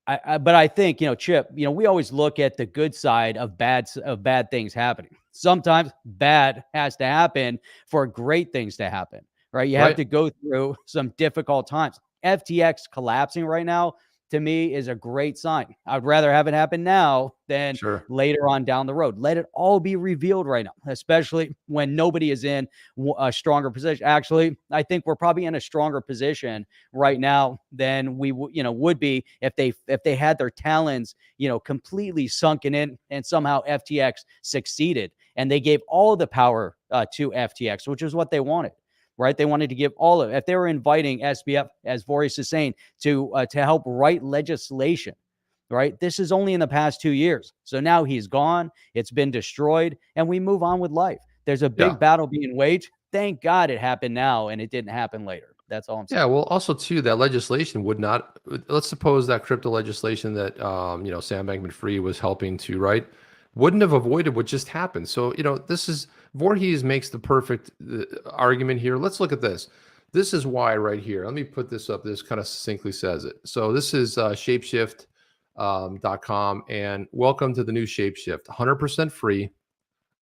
But I think, Chip, we always look at the good side of bad things happening. Sometimes bad has to happen for great things to happen, right? You have Right. to go through some difficult times. FTX collapsing right now, to me, is a great sign. I'd rather have it happen now than Sure. later on down the road. Let it all be revealed right now, especially when nobody is in a stronger position. Actually, I think we're probably in a stronger position right now than we would be if they had their talons, completely sunken in, and somehow FTX succeeded and they gave all the power to FTX, which is what they wanted. Right? They wanted to give all of it. If they were inviting SBF, as Vorhees is saying, to help write legislation, right? This is only in the past 2 years. So now he's gone. It's been destroyed, and we move on with life. There's a big battle being waged. Thank God it happened now and it didn't happen later. That's all I'm saying. Yeah, well, also too, that legislation would not. Let's suppose that crypto legislation that Sam Bankman-Fried was helping to write wouldn't have avoided what just happened. So this is Voorhees makes the perfect argument here. Let's look at this. This is why right here. Let me put this up. This kind of succinctly says it. So this is shapeshift.com, and welcome to the new Shapeshift. 100% free,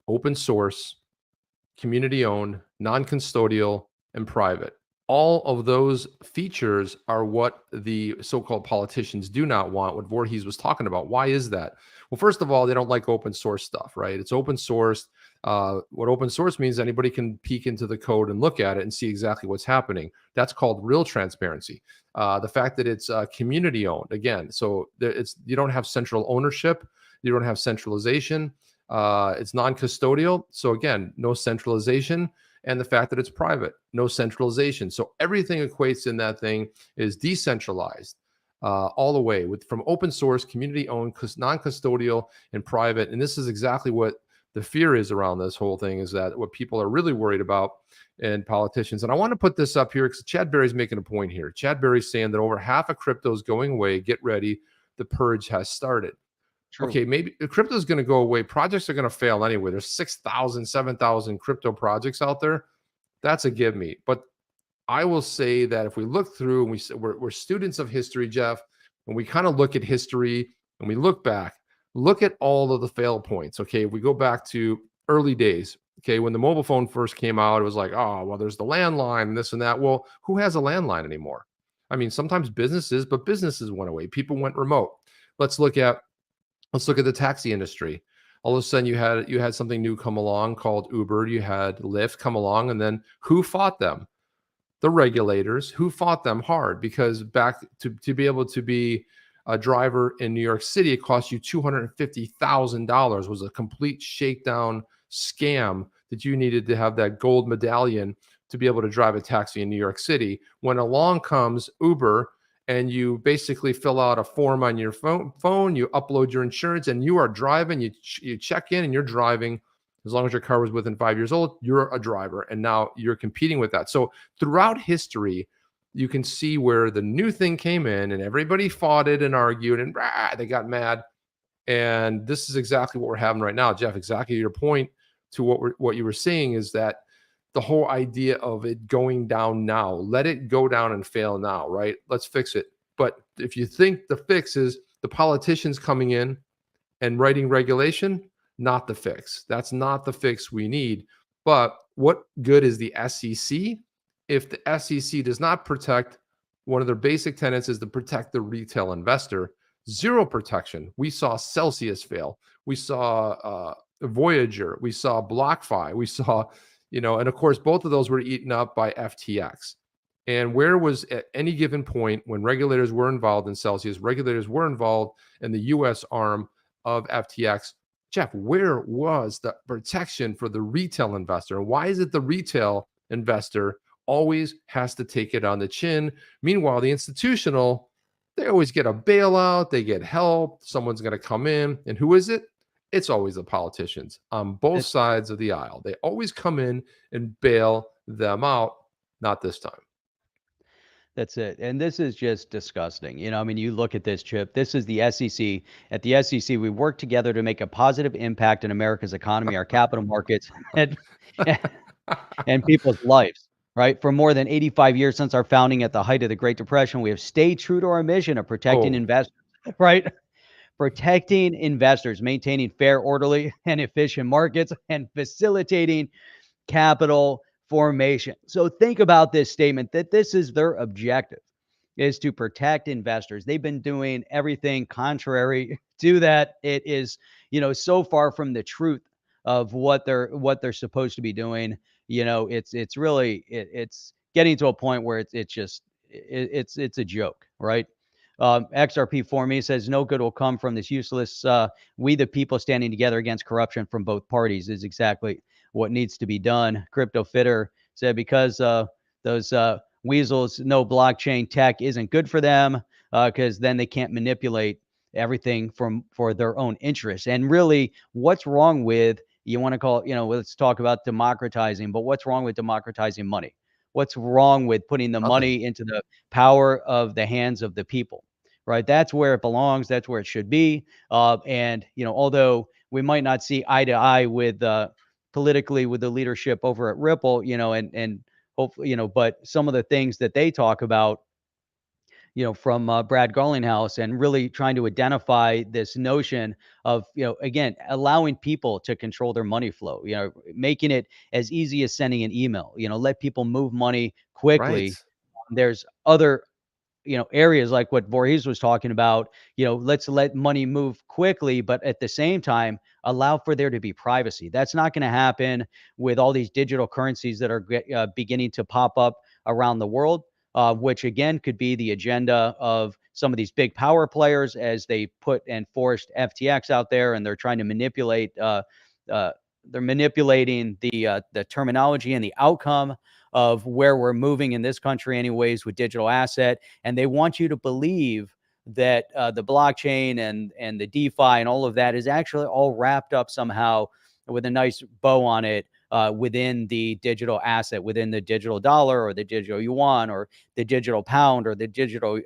open source, community owned, non-custodial, and private. All of those features are what the so-called politicians do not want, what Voorhees was talking about. Why is that? Well, first of all, they don't like open source stuff, right? It's open source. What open source means, anybody can peek into the code and look at it and see exactly what's happening. That's called real transparency. The fact that it's community owned, again, so you don't have central ownership, you don't have centralization. It's non-custodial, so again, no centralization. And the fact that it's private, no centralization. So everything equates in that thing is decentralized all the way, from open source, community owned, non-custodial, and private. And this is exactly what the fear is around this whole thing, is that what people are really worried about in politicians. And I want to put this up here because Chad Berry's making a point here. Chad Berry's saying that over half of crypto is going away. Get ready. The purge has started. True. Okay, maybe crypto is going to go away. Projects are going to fail anyway. There's 6,000, 7,000 crypto projects out there. That's a give me. But I will say that if we look through, and we're students of history, Jeff, and we kind of look at history and we look back, look at all of the fail points. Okay, if we go back to early days, okay, when the mobile phone first came out, it was like, oh, well, there's the landline and this and that. Well, who has a landline anymore? I mean, sometimes businesses, but businesses went away. People went remote. Let's look at the taxi industry. All of a sudden, you had something new come along called Uber. You had Lyft come along, and then who fought them? The regulators. Who fought them hard? Because back to be able to be a driver in New York City, it cost you $250,000. Was a complete shakedown scam that you needed to have that gold medallion to be able to drive a taxi in New York City. When along comes Uber, and you basically fill out a form on your phone, you upload your insurance, and you are driving, you check in and you're driving. As long as your car was within 5 years old, you're a driver, and now you're competing with that. So throughout history, you can see where the new thing came in and everybody fought it and argued and they got mad. And this is exactly what we're having right now, Jeff. Exactly your point to what you were saying is that the whole idea of it going down now, let it go down and fail now, right? Let's fix it. But if you think the fix is the politicians coming in and writing regulation, not the fix. That's not the fix we need. But what good is the SEC if the SEC does not protect one of their basic tenets is to protect the retail investor? Zero protection. We saw Celsius fail. We saw Voyager. We saw BlockFi. We saw and of course, both of those were eaten up by FTX. And where was at any given point when regulators were involved in Celsius, regulators were involved in the U.S. arm of FTX, Jeff, where was the protection for the retail investor? And why is it the retail investor always has to take it on the chin? Meanwhile, the institutional, they always get a bailout, they get help, someone's going to come in. And who is it? It's always the politicians on both sides of the aisle. They always come in and bail them out. Not this time. That's it. And this is just disgusting. You look at this, Chip. This is the SEC. At the SEC, we work together to make a positive impact in America's economy, our capital markets, and people's lives, right? For more than 85 years since our founding at the height of the Great Depression, we have stayed true to our mission of protecting investors, right? Protecting investors, maintaining fair, orderly, and efficient markets, and facilitating capital formation. So think about this statement that this is their objective, is to protect investors. They've been doing everything contrary to that. It is, so far from the truth of what they're supposed to be doing. It's really it's getting to a point where it's a joke, right? XRP for me says no good will come from this useless. We the people standing together against corruption from both parties is exactly what needs to be done. Crypto Fitter said because those weasels know blockchain tech isn't good for them because then they can't manipulate everything for their own interests. And really, what's wrong with, you want to call it, let's talk about democratizing, but what's wrong with democratizing money? What's wrong with putting the money into the power of the hands of the people, right? That's where it belongs. That's where it should be. And, although we might not see eye to eye with politically with the leadership over at Ripple, and hopefully, but some of the things that they talk about, from Brad Garlinghouse, and really trying to identify this notion of, again, allowing people to control their money flow, making it as easy as sending an email, let people move money quickly. Right. There's other, areas like what Vorhees was talking about, let's let money move quickly, but at the same time, allow for there to be privacy. That's not going to happen with all these digital currencies that are beginning to pop up around the world. Which again could be the agenda of some of these big power players as they put and forced FTX out there, and they're trying to manipulate. They're manipulating the terminology and the outcome of where we're moving in this country, anyways, with digital asset, and they want you to believe that the blockchain and the DeFi and all of that is actually all wrapped up somehow with a nice bow on it. Within the digital asset, within the digital dollar or the digital yuan or the digital pound or the digital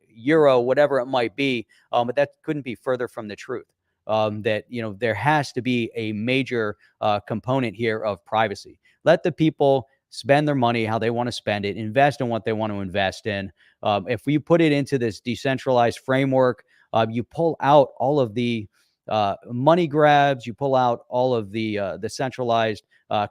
euro, whatever it might be. But that couldn't be further from the truth. That, there has to be a major component here of privacy. Let the people spend their money how they want to spend it, invest in what they want to invest in. If we put it into this decentralized framework, you pull out all of the money grabs, you pull out all of the centralized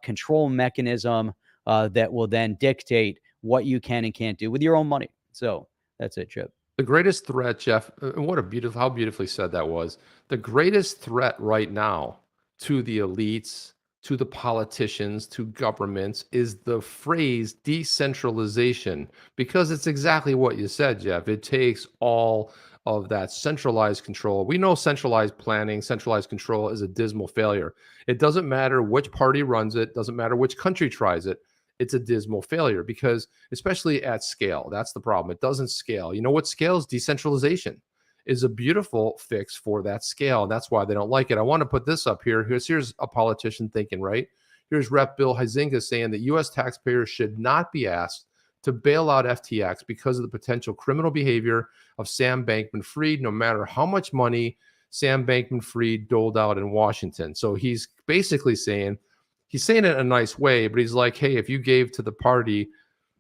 control mechanism that will then dictate what you can and can't do with your own money. So that's it, Chip. The greatest threat, Jeff, and how beautifully said that was. The greatest threat right now to the elites, to the politicians, to governments is the phrase decentralization, because it's exactly what you said, Jeff. It takes all of that centralized control. We know centralized planning, centralized control is a dismal failure. It doesn't matter which party runs it, doesn't matter which country tries it. It's a dismal failure because, especially at scale, that's the problem. It doesn't scale. You know what scales? Decentralization is a beautiful fix for that scale. And that's why they don't like it. I want to put this up here. Here's a politician thinking, right? Here's Rep. Bill Huizenga saying that U.S. taxpayers should not be asked to bail out FTX because of the potential criminal behavior of Sam Bankman-Fried, no matter how much money Sam Bankman-Fried doled out in Washington. So he's basically saying, he's saying it in a nice way, but he's like, hey, if you gave to the party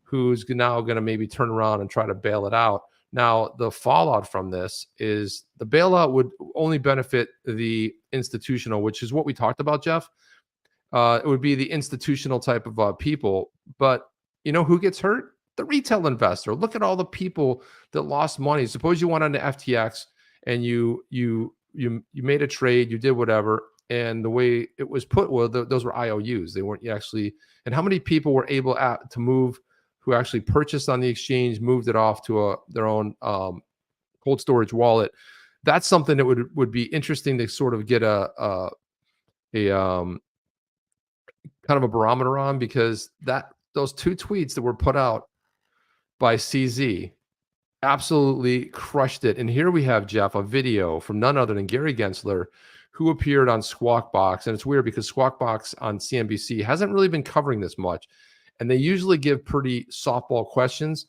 who's now going to maybe turn around and try to bail it out. Now, the fallout from this is the bailout would only benefit the institutional, which is what we talked about, Jeff. It would be the institutional type of people. But you know who gets hurt? The retail investor. Look at all the people that lost money. Suppose you went on to FTX and you made a trade, you did whatever, and the way it was put, well, those were IOUs. They weren't actually. And how many people were able to move, who actually purchased on the exchange, moved it off to their own cold storage wallet? That's something that would be interesting to sort of get a kind of a barometer on, because those two tweets that were put out by CZ absolutely crushed it. And here we have, Jeff, a video from none other than Gary Gensler, who appeared on Squawk Box. And it's weird because Squawk Box on CNBC hasn't really been covering this much. And they usually give pretty softball questions.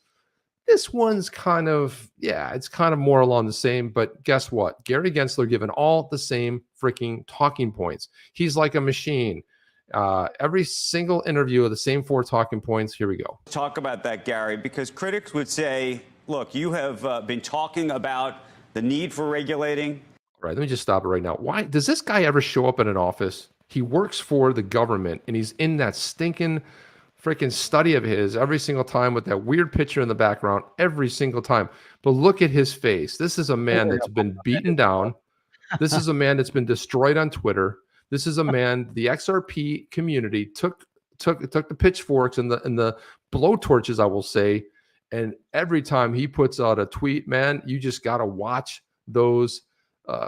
This one's kind of, it's kind of more along the same. But guess what? Gary Gensler given all the same freaking talking points. He's like a machine. Every single interview of the same 4 talking points. Here we go. Talk about that, Gary, because critics would say, look, you have been talking about the need for regulating. All right, let me just stop it right now. Why does this guy ever show up in an office? He works for the government, and he's in that stinking freaking study of his every single time with that weird picture in the background every single time. But look at his face. This is a man that's been beaten down. This is a man that's been destroyed on Twitter. This is a man, the XRP community took the pitchforks and the blowtorches, I will say, and every time he puts out a tweet, man, you just got to watch those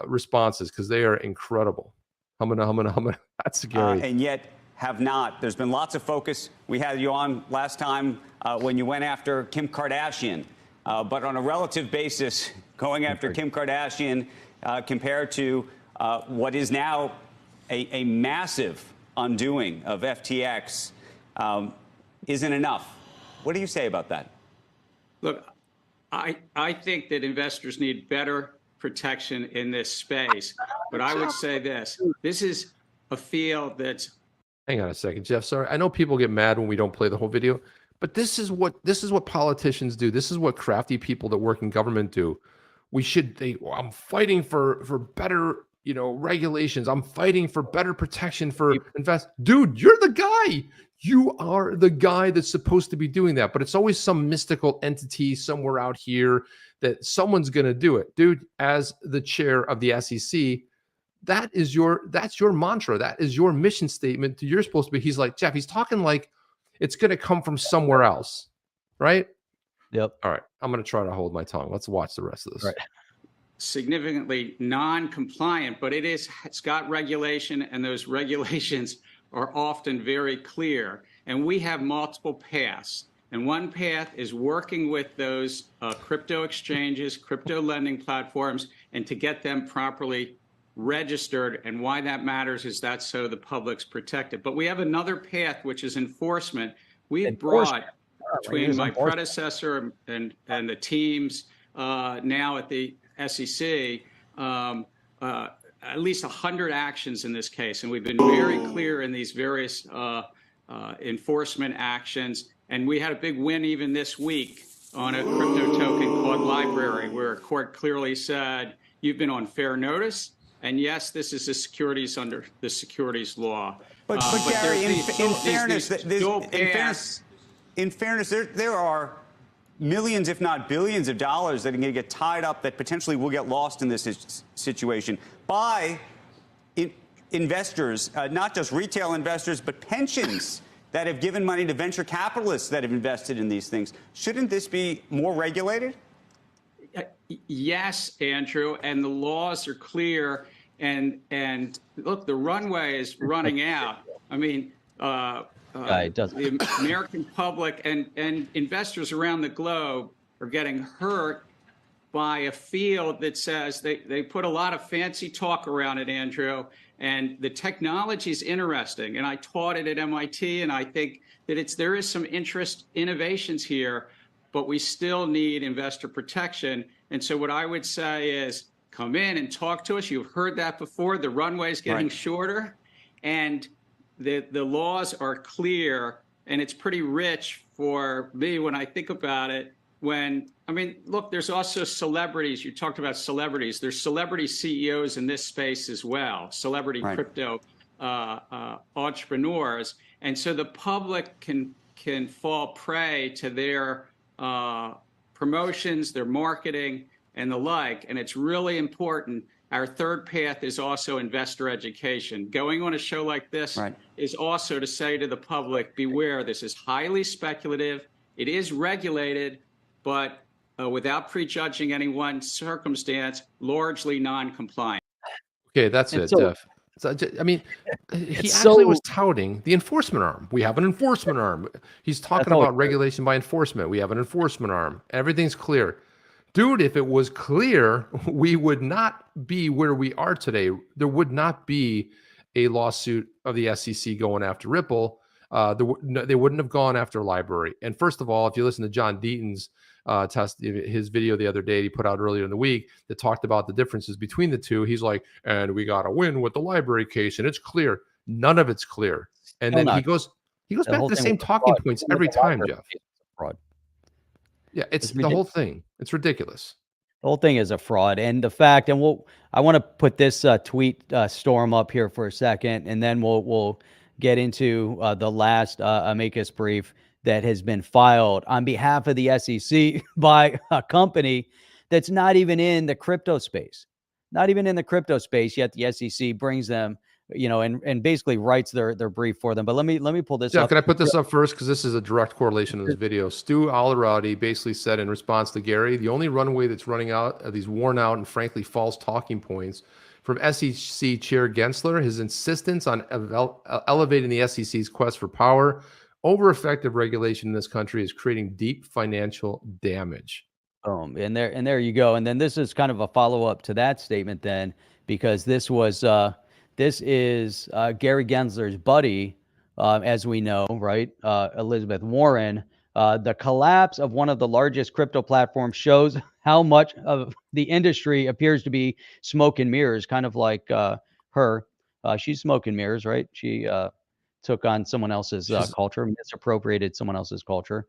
responses because they are incredible. That's scary. And yet have not. There's been lots of focus. We had you on last time when you went after Kim Kardashian. But on a relative basis, going after Kim Kardashian compared to what is now a massive undoing of FTX isn't enough. What do you say about that? Look, I think that investors need better protection in this space. But I would say this is a field that's... Hang on a second, Jeff. Sorry. I know people get mad when we don't play the whole video, but this is what politicians do. This is what crafty people that work in government do. I'm fighting for better, regulations. I'm fighting for better protection for Dude, you're the guy. You are the guy that's supposed to be doing that, but it's always some mystical entity somewhere out here that someone's going to do it. Dude, as the chair of the SEC, that's your mantra. That is your mission statement. You're supposed to be. He's like, Jeff, he's talking like it's going to come from somewhere else, right? Yep. All right. I'm going to try to hold my tongue. Let's watch the rest of this. Right. Significantly non-compliant, but it's got regulation, and those regulations are often very clear. And we have multiple paths. And one path is working with those crypto exchanges, crypto lending platforms, and to get them properly registered. And why that matters is that's so the public's protected. But we have another path, which is enforcement. We've brought, between my predecessor and the teams now at the SEC, at least 100 actions in this case. And we've been very clear in these various enforcement actions. And we had a big win even this week on a crypto token called Library, where a court clearly said, you've been on fair notice. And yes, this is a securities under the securities law. But Gary, in fairness, there are millions, if not billions of dollars that are going to get tied up that potentially will get lost in this situation by investors, not just retail investors, but pensions that have given money to venture capitalists that have invested in these things. Shouldn't this be more regulated? Yes, Andrew, and the laws are clear. And look, the runway is running out. I mean, the American public and investors around the globe are getting hurt by a field that says they put a lot of fancy talk around it, Andrew, and the technology is interesting. And I taught it at MIT, and I think that there is some innovations here, but we still need investor protection. And so what I would say is come in and talk to us. You've heard that before. The runway is getting shorter, and the laws are clear, and it's pretty rich for me when I think about it. Look, there's also celebrities. You talked about celebrities. There's celebrity CEOs in this space as well, celebrity crypto entrepreneurs. And so the public can fall prey to their promotions, their marketing, and the like. And it's really important. Our third path is also investor education. Going on a show like this is also to say to the public, beware, this is highly speculative. It is regulated, but without prejudging any one circumstance, largely non-compliant. Okay, that's it, Jeff. So, I mean, he actually was touting the enforcement arm. We have an enforcement arm. He's talking about regulation by enforcement. We have an enforcement arm. Everything's clear. Dude, if it was clear, we would not be where we are today. There would not be a lawsuit of the SEC going after Ripple. They wouldn't have gone after Library. And first of all, if you listen to John Deaton's his video the other day he put out earlier in the week that talked about the differences between the two, he's like, and we got to win with the Library case, and it's clear. None of it's clear. And then he goes back to the same talking points every time, Jeff. Fraud. Yeah, it's the whole thing. It's ridiculous. The whole thing is a fraud. And the fact, and I want to put this tweet storm up here for a second, and then we'll get into the last amicus brief that has been filed on behalf of the SEC by a company that's not even in the crypto space. Not even in the crypto space, yet the SEC brings them, and basically writes their brief for them. But let me pull this Jeff, up. can I put this up first? Because this is a direct correlation in this video. Stu Alderoty basically said in response to Gary, the only runway that's running out are these worn out and frankly false talking points from SEC Chair Gensler, his insistence on elevating the SEC's quest for power over effective regulation in this country is creating deep financial damage. Boom. And there you go. And then this is kind of a follow-up to that statement then, because this is Gary Gensler's buddy, as we know, right? Elizabeth Warren. The collapse of one of the largest crypto platforms shows how much of the industry appears to be smoke and mirrors, kind of like her. She's smoke and mirrors, right? She took on someone else's culture, misappropriated someone else's culture.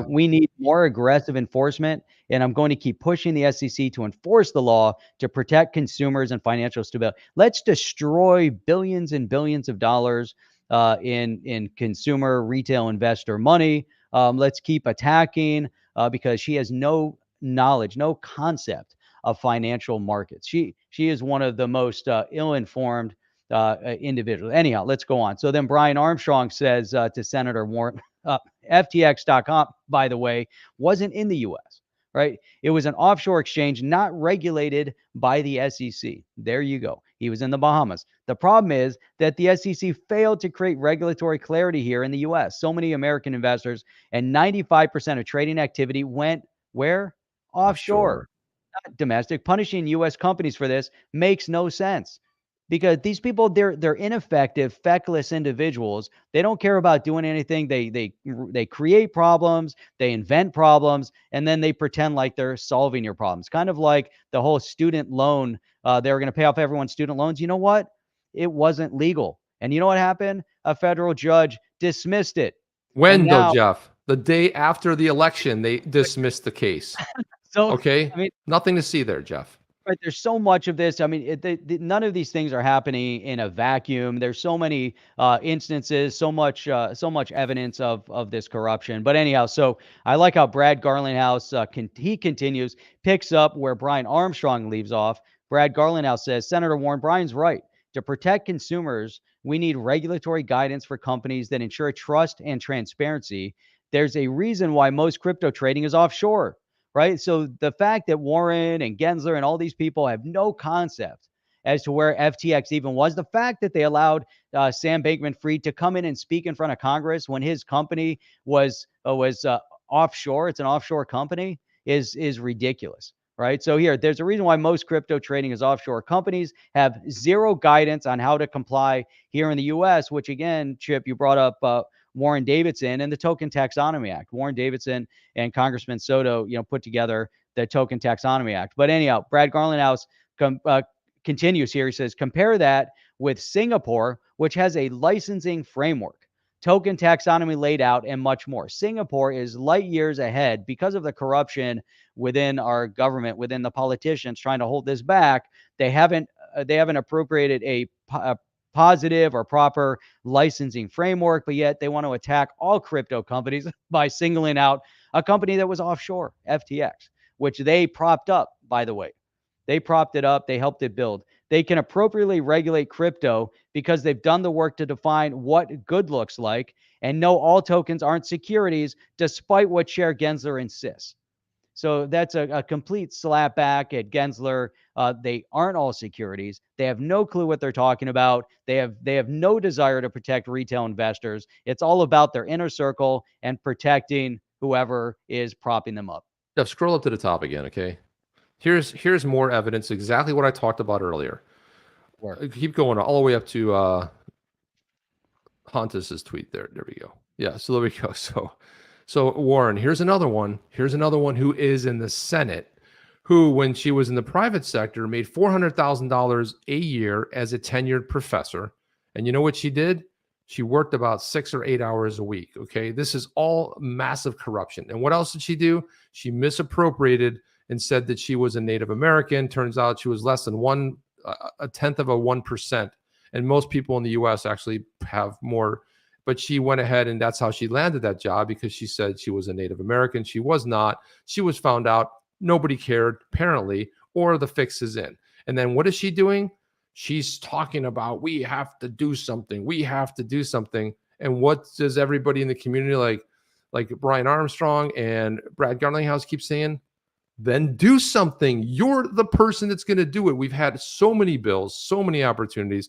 We need more aggressive enforcement, and I'm going to keep pushing the SEC to enforce the law to protect consumers and financial stability. Let's destroy billions and billions of dollars in consumer retail investor money. Let's keep attacking because she has no knowledge, no concept of financial markets. She is one of the most ill-informed individuals. Anyhow, let's go on. So then Brian Armstrong says to Senator Warren, FTX.com, by the way, wasn't in the U.S., right? It was an offshore exchange not regulated by the SEC. There you go. He was in the Bahamas. The problem is that the SEC failed to create regulatory clarity here in the U.S. So many American investors and 95% of trading activity went where? Offshore, not domestic. Punishing U.S. companies for this makes no sense. Because these people, they're ineffective, feckless individuals. They don't care about doing anything. They create problems, they invent problems, and then they pretend like they're solving your problems. Kind of like the whole student loan. They were going to pay off everyone's student loans. You know what? It wasn't legal. And you know what happened? A federal judge dismissed it. When though, Jeff? The day after the election, they dismissed the case. So, okay, I mean, nothing to see there, Jeff. Right, there's so much of this. I mean, none of these things are happening in a vacuum. There's so many instances, so much evidence of this corruption. But anyhow, so I like how Brad Garlinghouse continues, picks up where Brian Armstrong leaves off. Brad Garlinghouse says, Senator Warren, Brian's right. To protect consumers, we need regulatory guidance for companies that ensure trust and transparency. There's a reason why most crypto trading is offshore. Right. So the fact that Warren and Gensler and all these people have no concept as to where FTX even was, the fact that they allowed Sam Bankman-Fried to come in and speak in front of Congress when his company was offshore, it's an offshore company, is ridiculous. Right. So there's a reason why most crypto trading is offshore. Companies have zero guidance on how to comply here in the U.S., which, again, Chip, you brought up Warren Davidson and the Token Taxonomy Act. Warren Davidson and Congressman Soto, put together the Token Taxonomy Act. But anyhow, Brad Garlinghouse continues here. He says, compare that with Singapore, which has a licensing framework, token taxonomy laid out, and much more. Singapore is light years ahead because of the corruption within our government, within the politicians trying to hold this back. They haven't appropriated a positive or proper licensing framework, but yet they want to attack all crypto companies by singling out a company that was offshore, FTX, which they propped up, by the way. They propped it up. They helped it build. They can appropriately regulate crypto because they've done the work to define what good looks like and know all tokens aren't securities, despite what Chair Gensler insists. So that's a complete slap back at Gensler. They aren't all securities. They have no clue what they're talking about. They have no desire to protect retail investors. It's all about their inner circle and protecting whoever is propping them up. Jeff, scroll up to the top again, okay? Here's more evidence, exactly what I talked about earlier. Keep going all the way up to Huntus's tweet there. There we go. Yeah, so there we go. So Warren, here's another one. Here's another one who is in the Senate, who, when she was in the private sector, made $400,000 a year as a tenured professor. And you know what she did? She worked about 6 or 8 hours a week. Okay, this is all massive corruption. And what else did she do? She misappropriated and said that she was a Native American. Turns out she was less than a tenth of 1%. And most people in the US actually have more, but she went ahead and that's how she landed that job, because she said she was a Native American. She was not. She was found out. Nobody cared, apparently, or the fix is in. And then what is she doing? She's talking about, we have to do something. We have to do something. And what does everybody in the community like Brian Armstrong and Brad Garlinghouse keep saying? Then do something. You're the person that's going to do it. We've had so many bills, so many opportunities.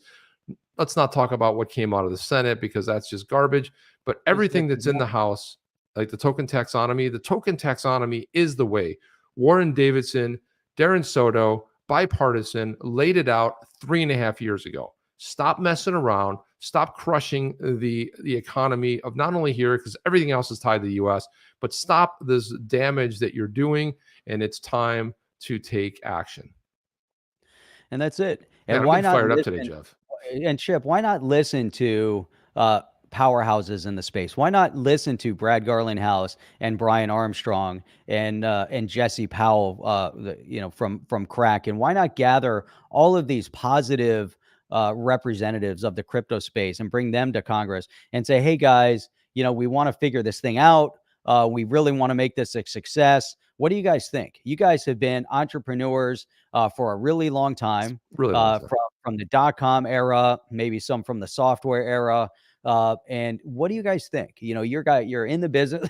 Let's not talk about what came out of the Senate, because that's just garbage. But everything that's in the House, like the token taxonomy is the way. Warren Davidson, Darren Soto, bipartisan, laid it out 3.5 years ago. Stop messing around. Stop crushing the economy of not only here, because everything else is tied to the U.S., but stop this damage that you're doing, and it's time to take action. And that's it. Man, And I'm why getting not fired up listen, today, Jeff? and Chip, why not listen to powerhouses in the space? Why not listen to Brad Garlinghouse and Brian Armstrong and Jesse Powell, from Crack? And why not gather all of these positive representatives of the crypto space and bring them to Congress and say, hey guys, we want to figure this thing out. We really want to make this a success. What do you guys think? You guys have been entrepreneurs for a really long time, from the .com era, maybe some from the software era. And what do you guys think? You're in the business,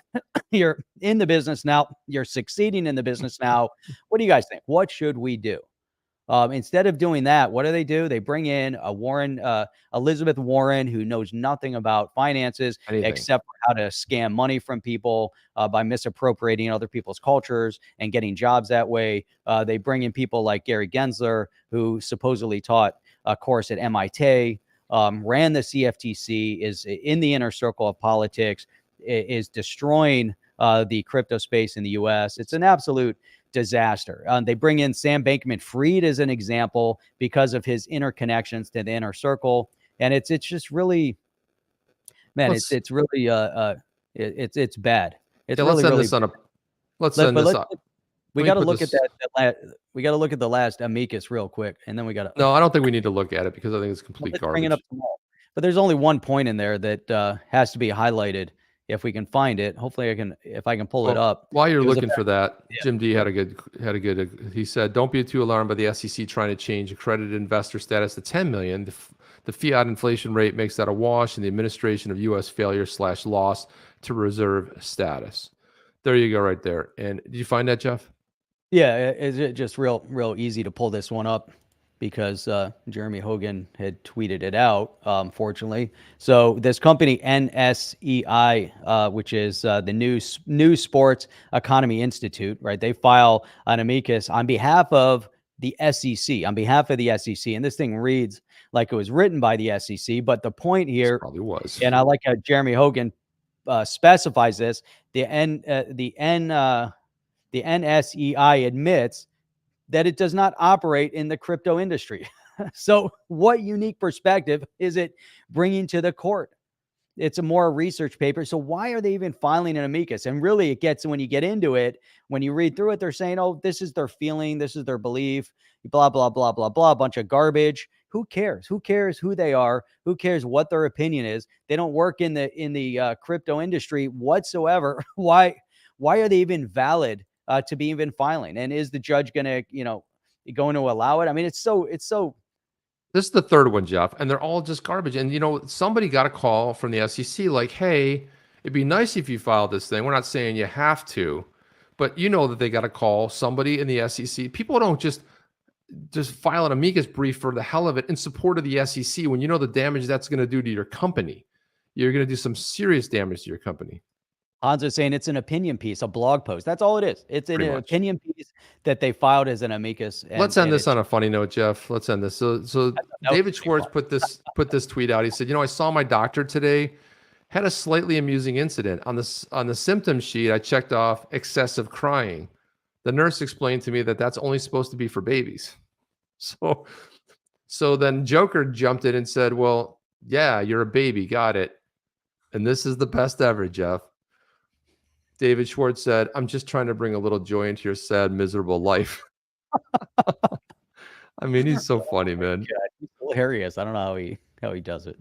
you're in the business now, you're succeeding in the business now. What do you guys think? What should we do? Instead of doing that, what do? They bring in Elizabeth Warren, who knows nothing about finances except for how to scam money from people by misappropriating other people's cultures and getting jobs that way. They bring in people like Gary Gensler, who supposedly taught a course at MIT, ran the CFTC, is in the inner circle of politics, is destroying the crypto space in the U.S. It's an absolute disaster. They bring in Sam Bankman-Fried as an example because of his interconnections to the inner circle, and it's just really, man, it's really it's bad. It's really bad. We got to look at that. We got to look at the last amicus real quick, and then we got to. No, I don't think we need to look at it, because I think it's complete garbage. Bring it up tomorrow. But there's only one point in there that has to be highlighted. If we can find it, hopefully if I can pull it up. While you're looking for that, Jim D had a good. He said, "Don't be too alarmed by the SEC trying to change accredited investor status to 10 million. The fiat inflation rate makes that a wash, and the administration of U.S. failure/loss to reserve status." There you go, right there. And did you find that, Jeff? Yeah, is it just real easy to pull this one up? Because Jeremy Hogan had tweeted it out, fortunately. So this company, NSEI, which is the New Sports Economy Institute, right? They file an amicus on behalf of the SEC, And this thing reads like it was written by the SEC. But the point here, probably was, and I like how Jeremy Hogan specifies this, the NSEI admits that it does not operate in the crypto industry. So what unique perspective is it bringing to the court? It's a more research paper. So why are they even filing an amicus? And really it gets, when you get into it, when you read through it, they're saying, oh, this is their feeling. This is their belief, blah, blah, blah, blah, blah, a bunch of garbage. Who cares? Who cares who they are? Who cares what their opinion is? They don't work in the crypto industry whatsoever. Why are they even valid to be even filing? And is the judge going to allow it? I mean, it's so. This is the third one, Jeff, and they're all just garbage. And somebody got a call from the SEC like, "Hey, it'd be nice if you filed this thing. We're not saying you have to, but that they got to call somebody in the SEC. People don't just file an amicus brief for the hell of it in support of the SEC when you know the damage that's going to do to your company. You're going to do some serious damage to your company." Hans is saying it's an opinion piece, a blog post. That's all it is. It's an opinion piece that they filed as an amicus. Let's end this on a funny note, Jeff. Let's end this. So David Schwartz put this tweet out. He said, I saw my doctor today, had a slightly amusing incident. On the symptom sheet, I checked off excessive crying. The nurse explained to me that that's only supposed to be for babies. So then Joker jumped in and said, well, yeah, you're a baby. Got it. And this is the best ever, Jeff. David Schwartz said, I'm just trying to bring a little joy into your sad, miserable life. I mean, he's so funny, man. Yeah, he's hilarious. I don't know how he how he does it.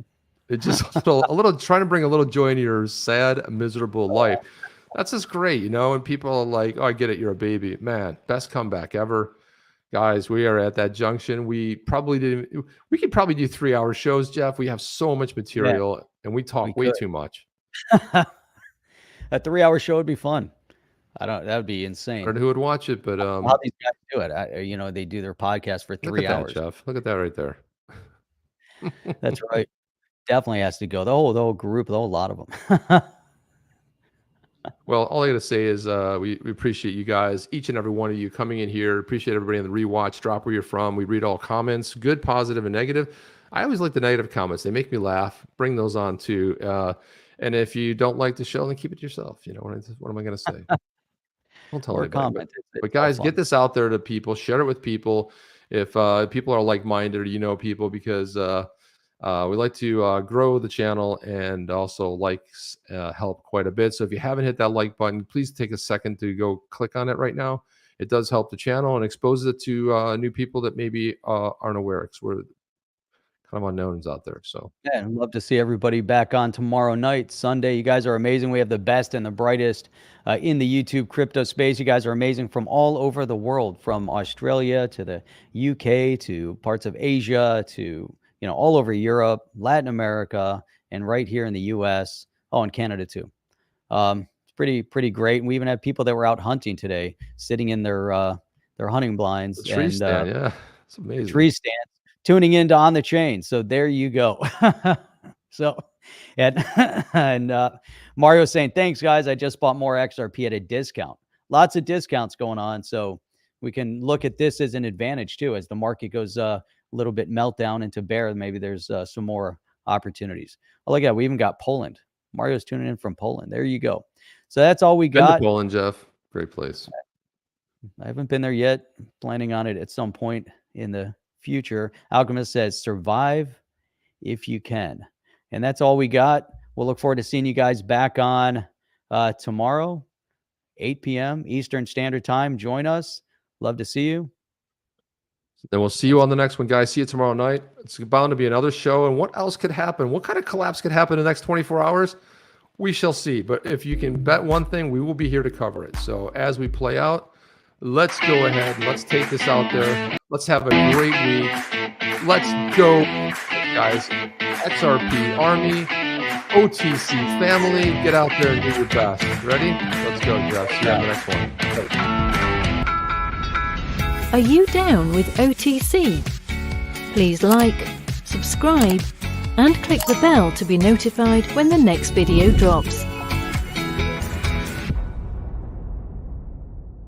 It just a little trying to bring a little joy into your sad, miserable life. That's just great, you know. And people are like, "Oh, I get it. You're a baby, man. Best comeback ever." Guys, we are at that junction. We could probably do 3-hour shows, Jeff. We have so much material and we talk way too much. A 3-hour show would be fun. That would be insane. I don't know who would watch it, but how these guys do it. You know, they do their podcast for 3 hours. That, Jeff. Look at that right there. That's right. Definitely has to go. The whole group, the whole lot of them. Well, all I got to say is we appreciate you guys, each and every one of you coming in here. Appreciate everybody in the rewatch. Drop where you're from. We read all comments, good, positive, and negative. I always like the negative comments. They make me laugh. Bring those on too. And if you don't like the show, then keep it to yourself. You know, what am I going to say? Don't tell anybody. But guys, get this out there to people. Share it with people. If people are like-minded, or you know people, because we like to grow the channel, and also likes help quite a bit. So if you haven't hit that like button, please take a second to go click on it right now. It does help the channel and exposes it to new people that maybe aren't aware, because we're kind of unknowns out there. So yeah, I'd love to see everybody back on tomorrow night, Sunday. You guys are amazing. We have the best and the brightest in the YouTube crypto space. You guys are amazing from all over the world, from Australia to the UK to parts of Asia to all over Europe, Latin America, and right here in the US. Oh, and Canada too. It's pretty great. And we even had people that were out hunting today, sitting in their hunting blinds. The tree stand, yeah, it's amazing. Tree stand, tuning into On the Chain. So there you go. So, and Mario's saying, thanks guys. I just bought more XRP at a discount. Lots of discounts going on. So we can look at this as an advantage too, as the market goes a little bit meltdown into bear. Maybe there's some more opportunities. Oh, look at that. We even got Poland. Mario's tuning in from Poland. There you go. So that's all we got. Poland, Jeff. Great place. I haven't been there yet. Planning on it at some point in the future. Alchemist says, survive if you can. And that's all we got. We'll look forward to seeing you guys back on tomorrow, 8 p.m. Eastern Standard Time. Join us. Love to see you. Then we'll see you on the next one, guys. See you tomorrow night. It's bound to be another show. And what else could happen? What kind of collapse could happen in the next 24 hours? We shall see. But if you can bet one thing, we will be here to cover it. So as we play out, let's go ahead. Let's take this out there. Let's have a great week. Let's go, guys. XRP Army, OTC family. Get out there and do your best. Ready? Let's go, Jeff. See you on the next one. Are you down with OTC? Please like, subscribe, and click the bell to be notified when the next video drops.